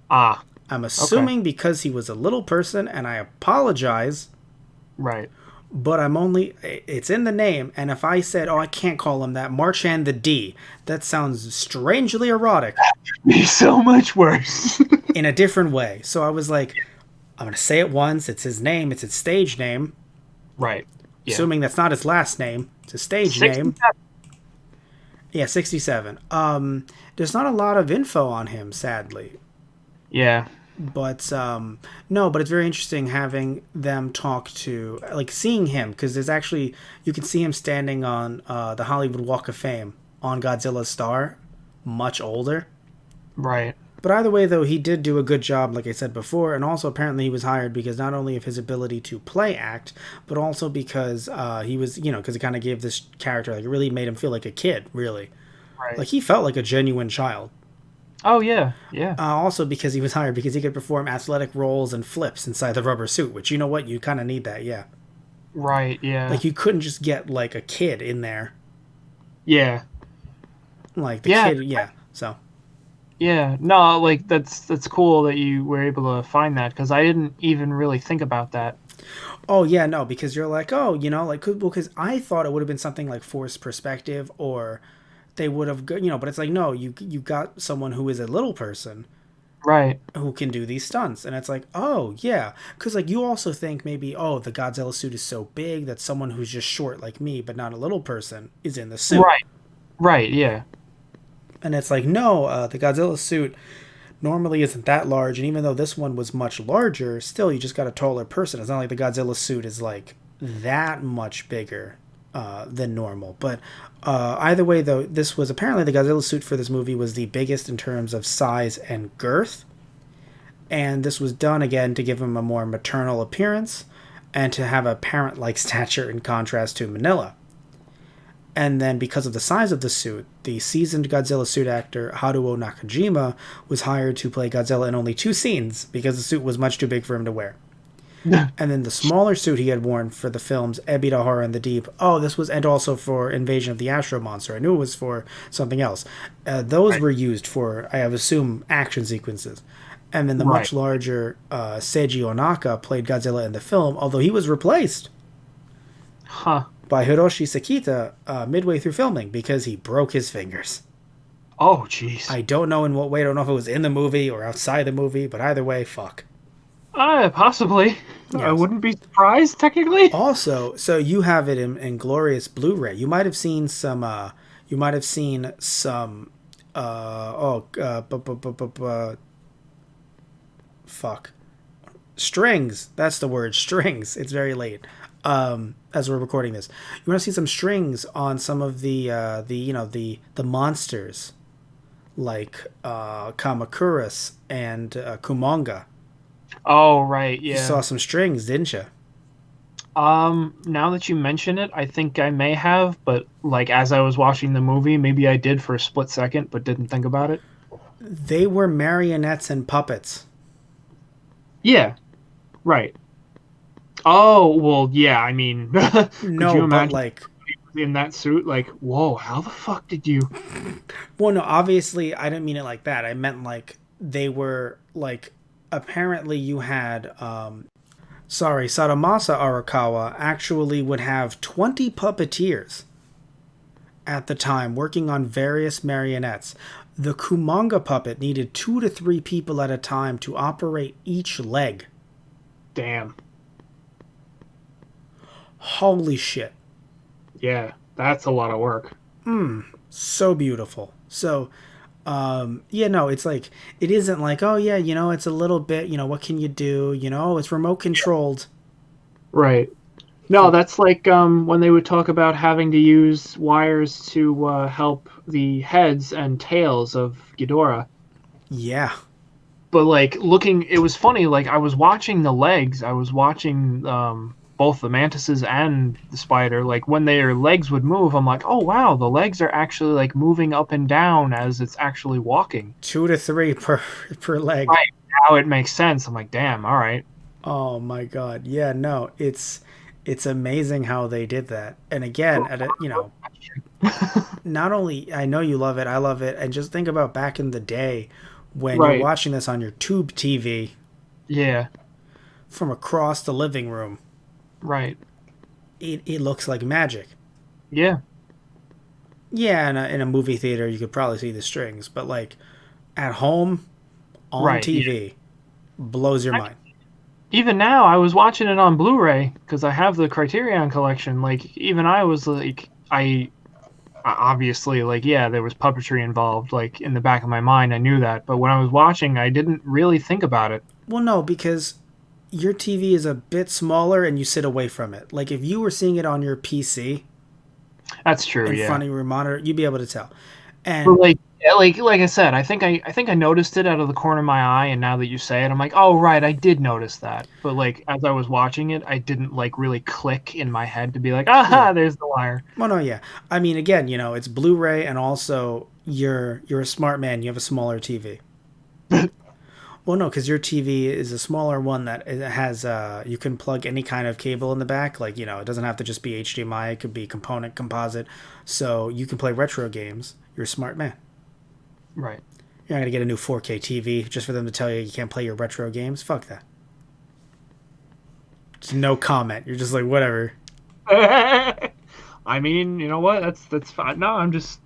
Ah. I'm assuming because he was a little person, and I apologize, Right. but it's in the name, and if I said, oh, I can't call him that, Marchand the D, that sounds strangely erotic. Be so much worse. In a different way. So I was like, I'm going to say it once, it's his name, it's his stage name. Right. Yeah. Assuming that's not his last name, it's his stage name. Yeah, 67. There's not a lot of info on him, sadly. Yeah. But no, but it's very interesting having them talk to, like, seeing him, because there's actually, you can see him standing on the Hollywood Walk of Fame on Godzilla's star, much older. Right. But either way, though, he did do a good job, like I said before, and also apparently he was hired because not only of his ability to play act, but also because he was, because he kind of gave this character, like, it really made him feel like a kid, really. Right. Like, he felt like a genuine child. Oh yeah, yeah. Also because he was hired because he could perform athletic rolls and flips inside the rubber suit, which, you know what, you kind of need that, yeah. Right, yeah. Like, you couldn't just get, like, a kid in there. Yeah. Like, the Yeah, kid, yeah, so. yeah. No, like that's cool that you were able to find that because I didn't even really think about that. Oh yeah, no, because you're like, oh, like, well, because I thought it would have been something like forced perspective, or they would have, but it's like, no, you got someone who is a little person Right. who can do these stunts, and it's like, oh yeah, because like you also think maybe, oh, the Godzilla suit is so big that someone who's just short like me, but not a little person, is in the suit, Right. Right, yeah. and it's like, no, the Godzilla suit normally isn't that large, and even though this one was much larger, still you just got a taller person. It's not like the Godzilla suit is like that much bigger than normal. But either way, though, this was apparently the Godzilla suit for this movie was the biggest in terms of size and girth, and this was done again to give him a more maternal appearance and to have a parent-like stature in contrast to Manila. And then, because of the size of the suit, the seasoned Godzilla suit actor Haruo Nakajima was hired to play Godzilla in only 2 scenes because the suit was much too big for him to wear. And then the smaller suit he had worn for the films Ebita Horror in the Deep, and also for Invasion of the Astro Monster. I knew it was for something else. Those Right. were used for, I assume, action sequences. And then the Right. much larger Seiji Onaka played Godzilla in the film, although he was replaced Huh. by Hiroshi Sekita midway through filming because he broke his fingers. Oh, jeez. I don't know in what way. I don't know if it was in the movie or outside the movie, but either way, fuck. Possibly. I Yes. wouldn't be surprised, technically. Also, so you have it in glorious Blu-ray. You might have seen some. You might have seen some. Fuck. Strings. That's the word. Strings. It's very late. As we're recording this, you want to see some strings on some of the monsters, like Kamakuras and Kumonga. Oh, right, You yeah. saw some strings, didn't you? Now that you mention it, I think I may have, but like as I was watching the movie, maybe I did for a split second, but didn't think about it. They were marionettes and puppets. Yeah, right. Oh, well, yeah, I mean, could No, you but imagine like, in that suit? Like, whoa, how the fuck did you? well, no, obviously, I didn't mean it like that. I meant like they were like, apparently, you had, Saramasa Arakawa actually would have 20 puppeteers at the time working on various marionettes. The Kumanga puppet needed 2 to 3 people at a time to operate each leg. Damn. Holy shit. Yeah, that's a lot of work. So beautiful. So, yeah, no, it's like, it isn't like, oh, yeah, it's a little bit, what can you do? It's remote controlled. Right. No, that's like when they would talk about having to use wires to help the heads and tails of Ghidorah. Yeah. But like looking, it was funny. Like I was watching the legs. I was watching both the mantises and the spider. Like when their legs would move, I'm like, oh wow, the legs are actually like moving up and down as it's actually walking. 2 to 3 per leg. Right now, it makes sense. I'm like, damn, all right. Oh my god. Yeah, no, it's amazing how they did that. And again, not only I know you love it, I love it, and just think about back in the day when you're Right. watching this on your tube TV Yeah. from across the living room. Right. It looks like magic. Yeah. Yeah, in a movie theater you could probably see the strings, but like at home on Right. TV blows your mind. Even now, I was watching it on Blu-ray because I have the Criterion collection. Like, even I was like, obviously, like, yeah, there was puppetry involved. Like in the back of my mind, I knew that. But when I was watching, I didn't really think about it. Well, no, because your TV is a bit smaller and you sit away from it. Like if you were seeing it on your PC That's true. in Yeah. front of your monitor, you'd be able to tell. And But like I said, I think I noticed it out of the corner of my eye, and now that you say it, I'm like, oh right, I did notice that. But like as I was watching it, I didn't like really click in my head to be like, yeah, aha, there's the wire. well, no, yeah. I mean, again, it's Blu-ray, and also you're a smart man. You have a smaller TV. Well, no, because your TV is a smaller one that it has you can plug any kind of cable in the back. Like it doesn't have to just be HDMI. It could be component composite, so you can play retro games. You're a smart man. Right. You're not gonna get a new 4K TV just for them to tell you can't play your retro games. Fuck that. Just no comment. You're just like whatever. I mean, you know what? That's fine. No, I'm just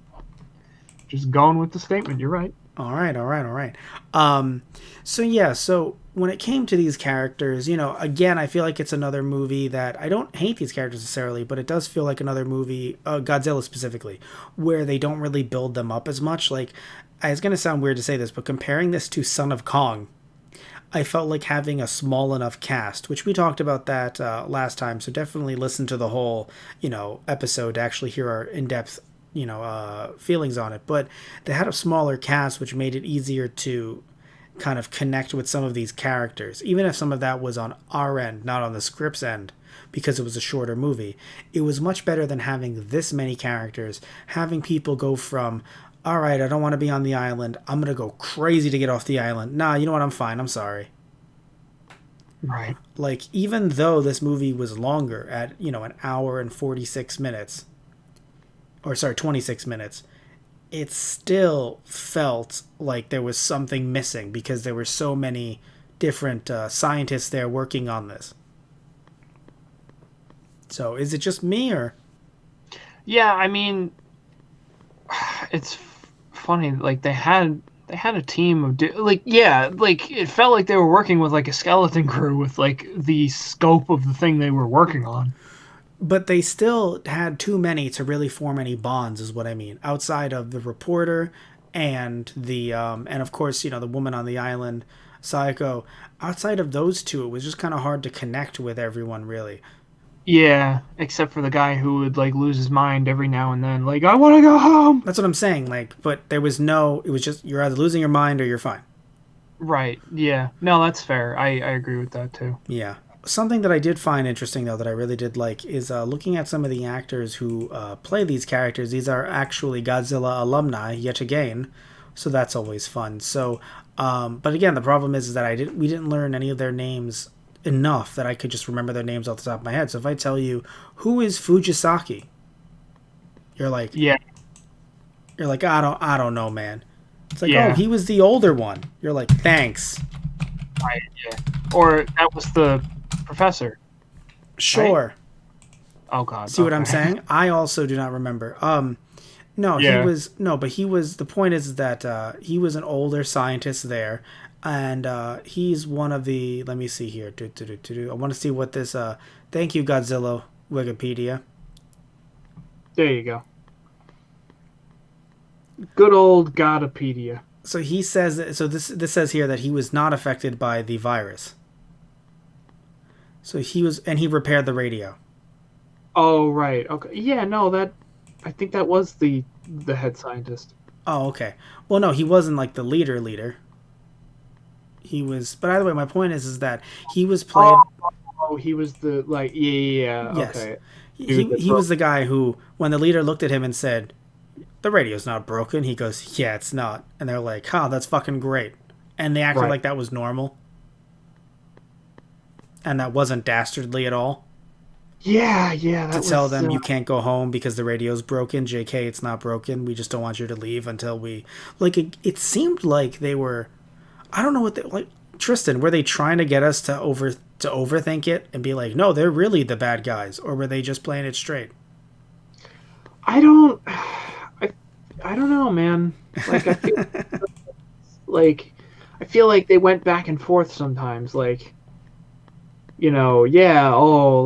going with the statement. You're right. All right, all right, all right. So yeah, so when it came to these characters, again, I feel like it's another movie that I don't hate these characters necessarily, but it does feel like another movie, Godzilla specifically, where they don't really build them up as much. Like, it's gonna sound weird to say this, but comparing this to Son of Kong, I felt like having a small enough cast, which we talked about that last time. So definitely listen to the whole, episode to actually hear our in-depth, feelings on it. But they had a smaller cast, which made it easier to kind of connect with some of these characters, even if some of that was on our end, not on the script's end, because it was a shorter movie. It was much better than having this many characters, having people go from, all right, I don't want to be on the island. I'm going to go crazy to get off the island. Nah, you know what? I'm fine. I'm sorry. Right. Like, even though this movie was longer at, an hour and 46 minutes, or sorry, 26 minutes, it still felt like there was something missing because there were so many different scientists there working on this. So is it just me or? Yeah, I mean, it's funny. Like they had a team of like yeah, like it felt like they were working with like a skeleton crew with like the scope of the thing they were working on. But they still had too many to really form any bonds, is what I mean. Outside of the reporter and and of course the woman on the island, Sayako. Outside of those two, it was just kind of hard to connect with everyone really. Yeah, except for the guy who would like lose his mind every now and then, like I want to go home. That's what I'm saying. Like, but there was no. It was just you're either losing your mind or you're fine. Right. Yeah. No, that's fair. I agree with that too. Yeah. Something that I did find interesting, though, that I really did like is looking at some of the actors who play these characters. These are actually Godzilla alumni, yet again, so that's always fun. So, but again, the problem is that we didn't learn any of their names enough that I could just remember their names off the top of my head. So if I tell you who is Fujisaki, you're like, Yeah. I don't know, man. It's like, oh, Yeah. he was the older one. You're like, thanks. Right. Yeah. Or that was the professor. Sure. Oh God. See what I'm okay. saying? I also do not remember. No, Yeah. he was no, but he was. The point is that he was an older scientist there, and he's one of the. Let me see here. I want to see what this. Thank you, Godzilla Wikipedia. There you go. Good old Godopedia. So he says. So this says here that he was not affected by the virus. So he was, and he repaired the radio. Oh right. Okay. Yeah. No. That. I think that was the head scientist. Oh, okay. Well, no, he wasn't like the leader. He was, but either way, my point is that he was played. Oh, he was the like yeah. Yes. Okay. He was the guy who, when the leader looked at him and said, "The radio's not broken," he goes, "Yeah, it's not," and they're like, "Huh, that's fucking great," and they acted Right. like that was normal, and that wasn't dastardly at all. Yeah. Yeah. That To was, tell them you can't go home because the radio's broken. JK, it's not broken. We just don't want you to leave until we. Like, it seemed like they were. I don't know what they like. Tristan, were they trying to get us to overthink it and be like, no, they're really the bad guys, or were they just playing it straight? I don't. I don't know, man. Like I feel like I feel like they went back and forth sometimes. Like yeah, oh,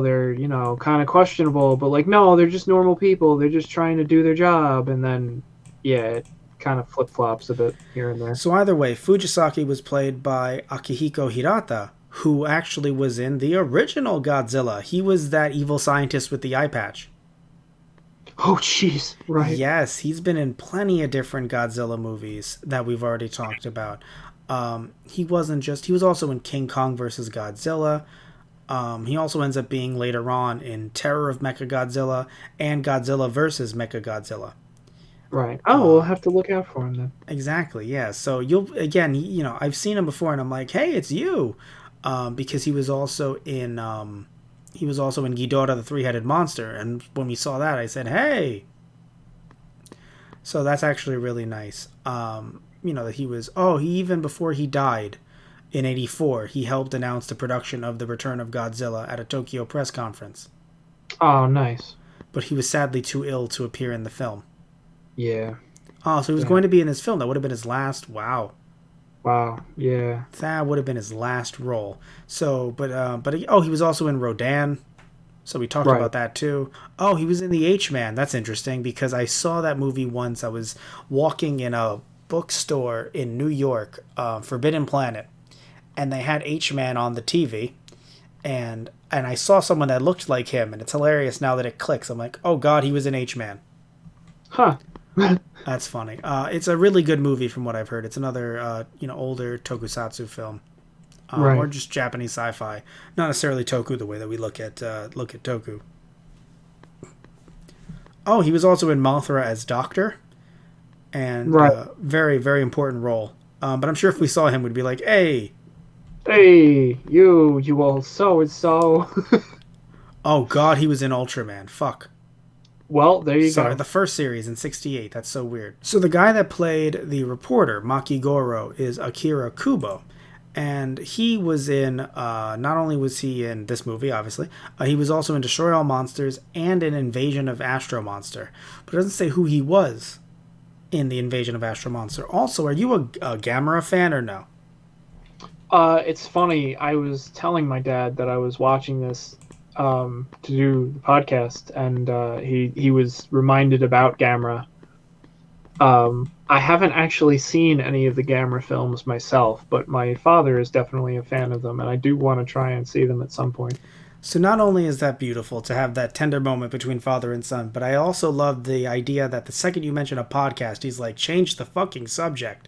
they're kind of questionable, but like no, they're just normal people. They're just trying to do their job, and then yeah, it kind of flip flops a bit here and there. So either way, Fujisaki was played by Akihiko Hirata, who actually was in the original Godzilla. He was that evil scientist with the eye patch. Oh, jeez. Right. Yes, he's been in plenty of different Godzilla movies that we've already talked about. He wasn't just, he was also in King Kong versus Godzilla. He also ends up being later on in Terror of Mechagodzilla and Godzilla versus Mechagodzilla. Right. Oh, we'll have to look out for him then. Exactly, yeah. So you'll, again, you know, I've seen him before and I'm like, hey, it's you. Because he was also in Ghidorah the Three-Headed Monster. And when we saw that, I said, hey. So that's actually really nice. You know, that he was, he even before he died in 84, he helped announce the production of The Return of Godzilla at a Tokyo press conference. Oh, nice. But he was sadly too ill to appear in the film. Yeah. Oh, so he was Damn. going to be in this film. That would have been his last. Wow. Wow. Yeah. That would have been his last role. So, he was also in Rodan. So we talked Right. about that too. Oh, he was in The H-Man. That's interesting because I saw that movie once. I was walking in a bookstore in New York, Forbidden Planet, and they had H-Man on the TV, and I saw someone that looked like him, and it's hilarious now that it clicks. I'm like, oh god, he was in H-Man. Huh. That's funny. It's a really good movie from what I've heard. It's another older tokusatsu film. Or Right. just Japanese sci-fi, not necessarily toku the way that we look at toku. Oh, he was also in Mothra as Doctor, and Right. very very important role. But I'm sure if we saw him, we'd be like, "Hey, Hey, you old so and so. oh God, he was in Ultraman." Fuck. Well, there you Sorry, go. the first series in '68. That's so weird. So the guy that played the reporter Maki Goro is Akira Kubo, and he was in. Not only was he in this movie, obviously, he was also in Destroy All Monsters and in Invasion of Astro Monster. But it doesn't say who he was in the Invasion of Astro Monster. Also, are you a Gamera fan or no? It's funny. I was telling my dad that I was watching this to do the podcast, and he was reminded about Gamera. I haven't actually seen any of the Gamera films myself, but my father is definitely a fan of them, and I do want to try and see them at some point. So not only is that beautiful to have that tender moment between father and son, but I also love the idea that the second you mention a podcast, he's like, change the fucking subject.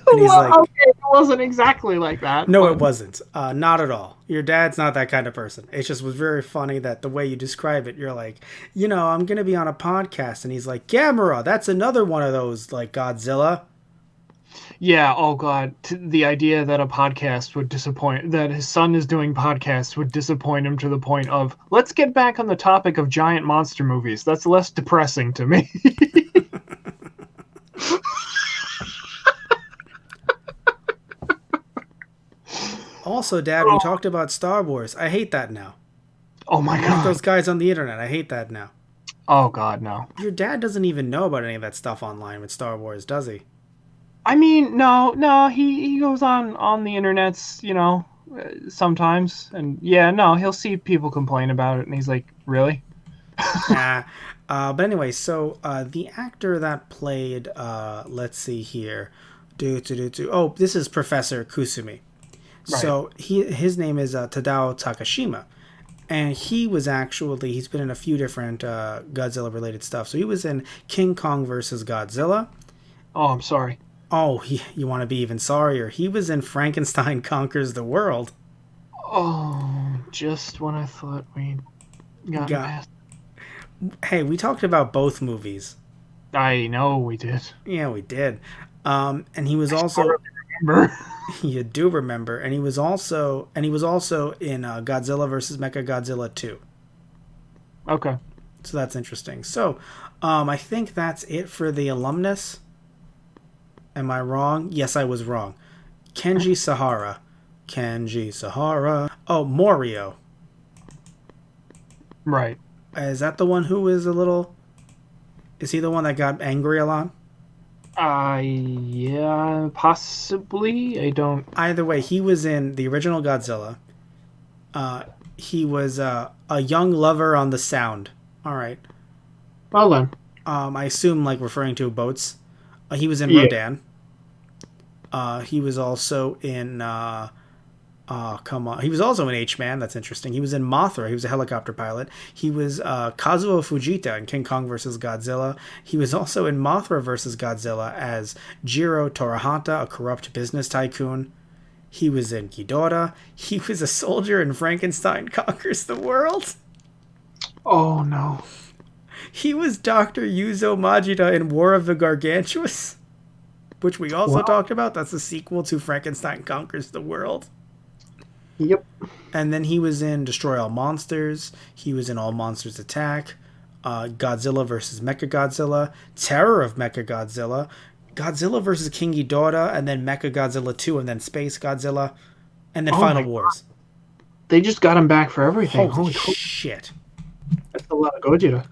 And he's Well, like, okay, it wasn't exactly like that, no, it but wasn't. Not at all. Your dad's not that kind of person. It just was very funny that the way you describe it, you're like, I'm going to be on a podcast. And he's like, Gamera, that's another one of those, like Godzilla. yeah, oh god, the idea that a podcast would disappoint, that his son is doing podcasts would disappoint him to the point of, let's get back on the topic of giant monster movies. That's less depressing to me. Also, Dad, we talked about Star Wars. I hate that now. Oh my Like god. those guys on the internet. I hate that now. Oh god, no. Your dad doesn't even know about any of that stuff online with Star Wars, does he? I mean, no, he goes on the internets, sometimes, and yeah, no, he'll see people complain about it, and he's like, really? Nah. But anyway, so the actor that played, let's see here, oh, this is Professor Kusumi. Right. So his name is Tadao Takashima, and he's been in a few different Godzilla related stuff. So he was in King Kong versus Godzilla. Oh, I'm sorry. Oh, you want to be even sorrier? He was in Frankenstein Conquers the World. Oh, just when I thought we'd gotten Got, past. hey, we talked about both movies. I know we did. Yeah, we did. And he was also Remember? you do remember, and he was also in Godzilla versus Mechagodzilla 2. Okay. So that's interesting. So, I think that's it for the alumnus. Am I wrong? Yes, I was wrong. Kenji Sahara. Oh, Morio. Right. Is that the one who is a little? Is he the one that got angry a lot? Yeah, possibly. I don't. Either way, he was in the original Godzilla. He was a young lover on the Sound. All right. Well then. I assume like referring to boats. He was in Yeah. Rodan. He was also in Oh, come on. He was also an H-Man. That's interesting. He was in Mothra. He was a helicopter pilot. He was Kazuo Fujita in King Kong vs. Godzilla. He was also in Mothra vs. Godzilla as Jiro Torahata, a corrupt business tycoon. He was in Ghidorah. He was a soldier in Frankenstein Conquers the World. Oh no. He was Dr. Yuzo Majida in War of the Gargantuas, which we also Wow. talked about. That's a sequel to Frankenstein Conquers the World. Yep. And then he was in Destroy All Monsters. He was in All Monsters Attack, Godzilla vs. Mechagodzilla, Terror of Mechagodzilla, Godzilla vs. King Ghidorah, and then Mechagodzilla 2, and then Space Godzilla, and then Oh Final my. Wars. They just got him back for everything. Holy Holy crap. shit. That's a lot of Gojira.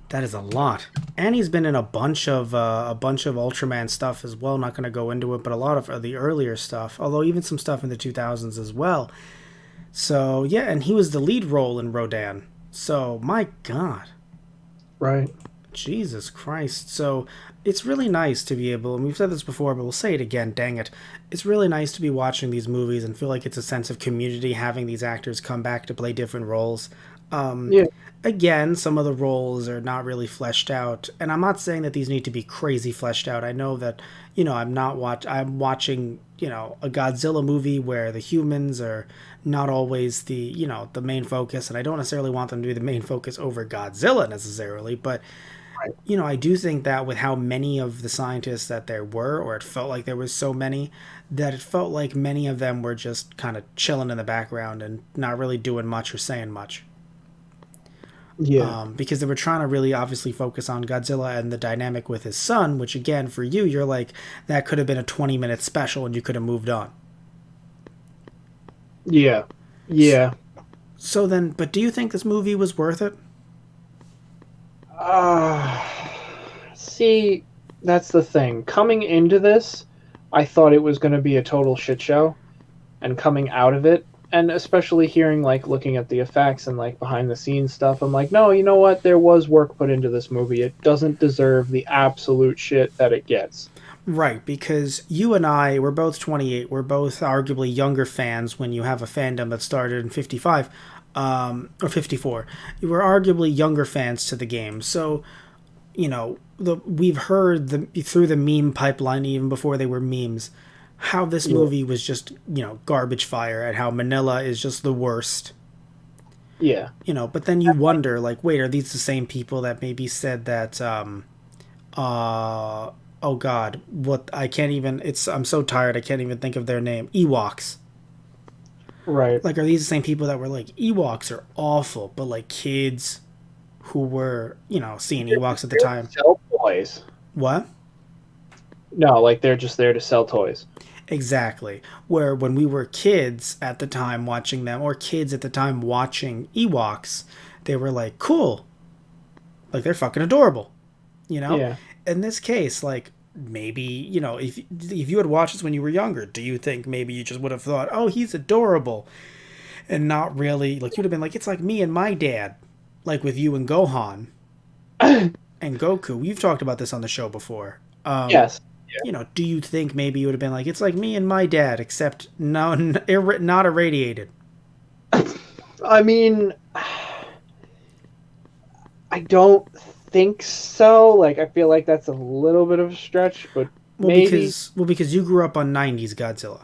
That is a lot. And he's been in a bunch of Ultraman stuff as well. Not going to go into it, but a lot of the earlier stuff. Although even some stuff in the 2000s as well. So yeah, and he was the lead role in Rodan. So my God, Right. Jesus Christ. So it's really nice to be able, and we've said this before, but we'll say it again. Dang it, it's really nice to be watching these movies and feel like it's a sense of community having these actors come back to play different roles. Yeah. Again, some of the roles are not really fleshed out, and I'm not saying that these need to be crazy fleshed out. I know that, I'm watching, a Godzilla movie where the humans are not always the main focus, and I don't necessarily want them to be the main focus over Godzilla necessarily, but Right. I do think that with how many of the scientists that there were, or it felt like there was so many, that it felt like many of them were just kind of chilling in the background and not really doing much or saying much. Yeah. Because they were trying to really obviously focus on Godzilla and the dynamic with his son, which again, for you, you're like, that could have been a 20-minute special and you could have moved on. Yeah. Yeah. So then, but do you think this movie was worth it? Uh, see, that's the thing. Coming into this, I thought it was going to be a total shit show, and coming out of it, and especially hearing, like, looking at the effects and, like, behind the scenes stuff, I'm like, no, you know what? There was work put into this movie. It doesn't deserve the absolute shit that it gets. Right, because you and I, we're both 28. We're both arguably younger fans when you have a fandom that started in 55 or 54. You were arguably younger fans to the game. So, we've heard through the meme pipeline, even before they were memes, how this Yeah. movie was just, garbage fire, and how Manila is just the worst. Yeah. But then you wonder, like, wait, are these the same people that maybe said that, oh God, what, I can't even, I'm so tired, I can't even think of their name. Ewoks. Right. Like, are these the same people that were like, Ewoks are awful, but like kids who were, seeing Ewoks at the They're time? sell toys. What? No, like, they're just there to sell toys. Exactly. Where when we were kids at the time watching them, or kids at the time watching Ewoks, they were like, cool. Like, they're fucking adorable. Yeah. In this case, like, maybe, if you had watched this when you were younger, do you think maybe you just would have thought, oh, he's adorable, and not really, like, you'd have been like, it's like me and my dad, like with you and Gohan and Goku. You've talked about this on the show before. Yes. Do you think maybe you would have been like, it's like me and my dad, except no, not irradiated? I mean, I don't think so. Like, I feel like that's a little bit of a stretch, but Well, maybe. because you grew up on 90s Godzilla.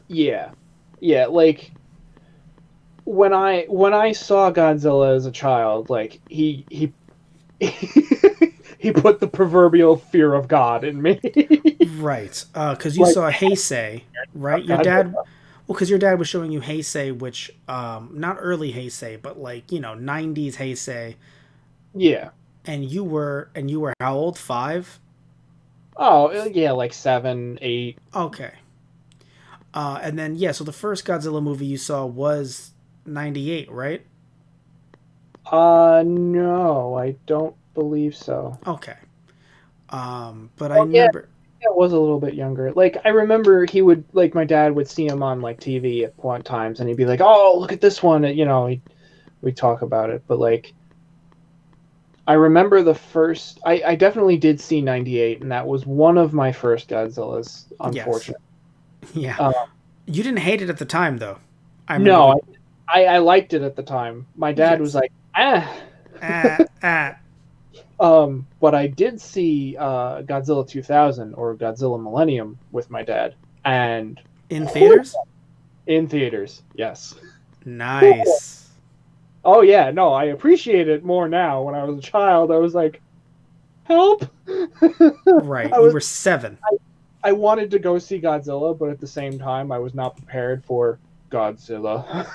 Yeah. Yeah, like when I saw Godzilla as a child, like he he put the proverbial fear of God in me. Right. Because you Like, saw Heisei, right? Your dad, well, because your dad was showing you Heisei, which, not early Heisei, but like, 90s Heisei. yeah. And you were how old? 5? Oh, yeah, like 7, 8. Okay. And then, yeah, so the first Godzilla movie you saw was 98, right? No, I don't believe so. Okay. But I Oh, yeah, remember, it was a little bit younger. Like, I remember he would, like, my dad would see him on, like, TV at one times, and he'd be like, oh, look at this one. We'd talk about it. But, like, I remember the first, I definitely did see 98, and that was one of my first Godzillas, yes. unfortunately. Yeah. You didn't hate it at the time, though. I remember No, we. I liked it at the time. My dad was Yes. like, ah. Ah, ah. But I did see Godzilla 2000 or Godzilla Millennium with my dad, and In theaters? in theaters. Yes. Nice. Oh yeah, no, I appreciate it more now. When I was a child, I was like, help. Right. I You was were 7. I wanted to go see Godzilla, but at the same time, I was not prepared for Godzilla.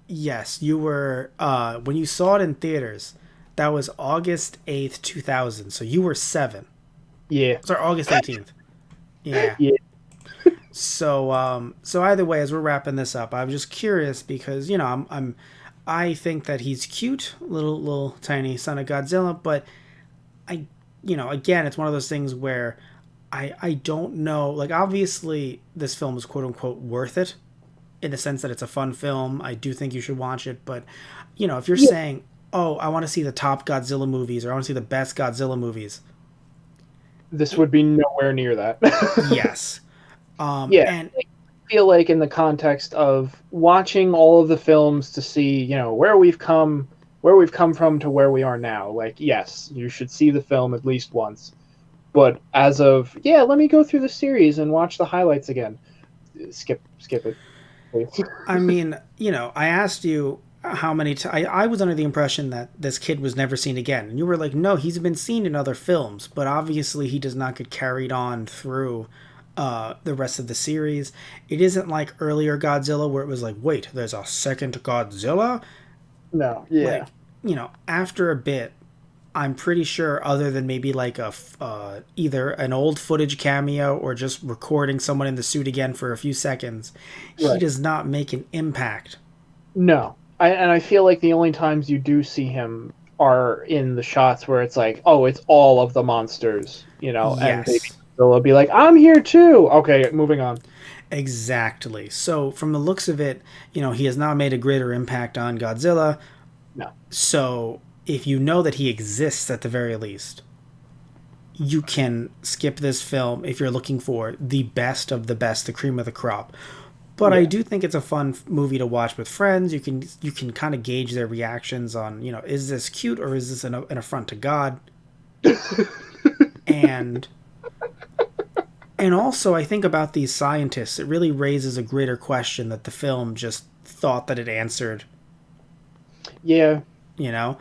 Yes, you were. When you saw it in theaters, that was August 8th, 2000. So you were 7. Yeah, Sorry, August 18th. Yeah. yeah, So either way, as we're wrapping this up, I was just curious because I think that he's cute, little tiny son of Godzilla, but I, again, it's one of those things where I don't know. Like, obviously, this film is quote unquote worth it in the sense that it's a fun film. I do think you should watch it, but if you're yeah. saying, oh, I want to see the top Godzilla movies or I want to see the best Godzilla movies, This would be nowhere near that. yes. Yeah, And I feel like in the context of watching all of the films to see, where we've come from to where we are now. Like, yes, you should see the film at least once. But as of, yeah, let me go through the series and watch the highlights again. Skip it, please. I mean, I asked you how many I was under the impression that this kid was never seen again. And you were like, no, he's been seen in other films, but obviously he does not get carried on through the rest of the series. It isn't like earlier Godzilla where it was like, wait, there's a second Godzilla? No, yeah, Like, after a bit, I'm pretty sure, other than maybe like either an old footage cameo or just recording someone in the suit again for a few seconds, he right. does not make an impact. No, and I feel like the only times you do see him are in the shots where it's like, oh, it's all of the monsters, and Baby Yes, will be like, I'm here too. Okay, moving on. exactly. So from the looks of it, he has not made a greater impact on Godzilla. No, So if you know that he exists at the very least, you can skip this film if you're looking for the best of the best, the cream of the crop. But I yeah, do think it's a fun movie to watch with friends. You can kind of gauge their reactions on, is this cute or is this an affront to God? And also I think about these scientists. It really raises a greater question that the film just thought that it answered, yeah, you know?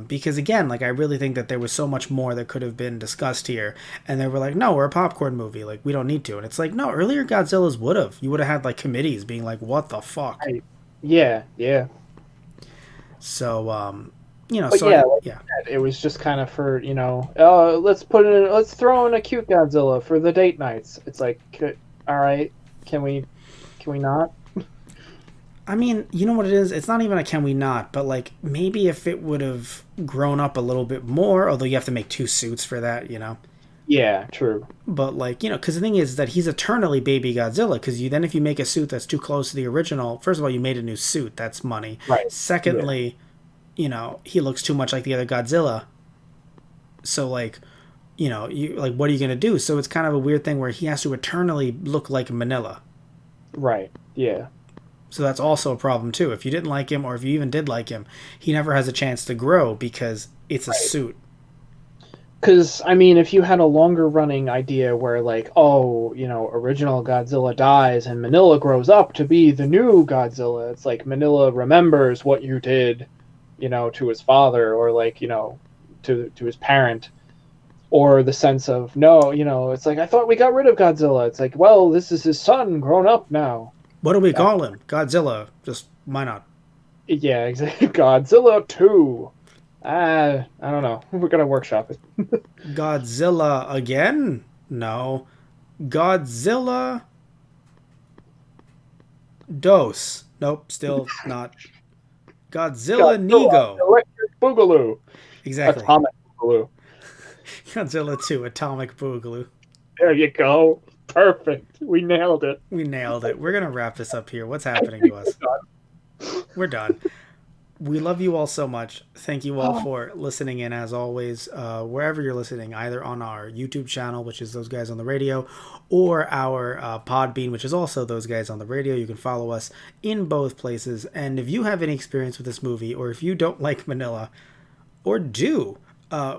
Because again, like I really think that there was so much more that could have been discussed here, and they were like, "No, we're a popcorn movie. Like we don't need to." And it's like, no, earlier Godzilla's would have. You would have had like committees being like, "What the fuck?" right. Yeah, yeah. So, But so yeah, like yeah, I said, it was just kind of for let's throw in a cute Godzilla for the date nights. It's like, all right, can we not? I mean, you know what it is? It's not even a can we not, but like maybe if it would have grown up a little bit more, although you have to make 2 suits for that. Yeah, true. But like because the thing is that he's eternally baby Godzilla. Because if you make a suit that's too close to the original, first of all, you made a new suit. That's money. Right. Yeah. Secondly, he looks too much like the other Godzilla. So like, you like what are you gonna do? So it's kind of a weird thing where he has to eternally look like Manila. Right. Yeah. So that's also a problem too. If you didn't like him, or if you even did like him, he never has a chance to grow because it's a Right. suit. Because I mean, if you had a longer running idea where like, oh, original Godzilla dies and Manila grows up to be the new Godzilla, it's like Manila remembers what you did, to his father, or like, to his parent, or the sense of no, it's like I thought we got rid of Godzilla. It's like, well, this is his son grown up now. What do we That, call him? Godzilla. Just why not? yeah, exactly. Godzilla 2. I don't know. We're gonna workshop it. Godzilla again? No. Godzilla Dos. Nope, still not. Godzilla Godzilla Nego. Electric Boogaloo. Exactly. Atomic Boogaloo. Godzilla 2 Atomic Boogaloo. There you go. Perfect. We nailed it. We nailed it. We're gonna wrap this up here. What's happening to us? We're done. We love you all so much. Thank you all for listening in, as always, wherever you're listening, either on our YouTube channel, which is Those Guys on the Radio, or our Podbean, which is also Those Guys on the Radio. You can follow us in both places. And if you have any experience with this movie, or if you don't like Manila, or do,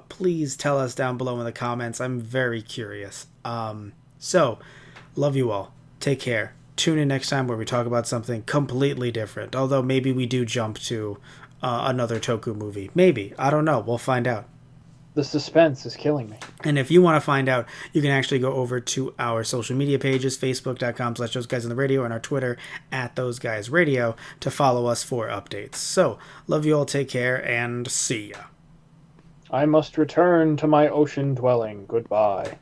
please tell us down below in the comments. I'm very curious. So, love you all. Take care. Tune in next time where we talk about something completely different. Although maybe we do jump to another Toku movie. Maybe. I don't know. We'll find out. The suspense is killing me. And if you want to find out, you can actually go over to our social media pages, facebook.com/Those Guys on the Radio, and our Twitter @ThoseGuysRadio to follow us for updates. So, love you all. Take care, and see ya. I must return to my ocean dwelling. Goodbye.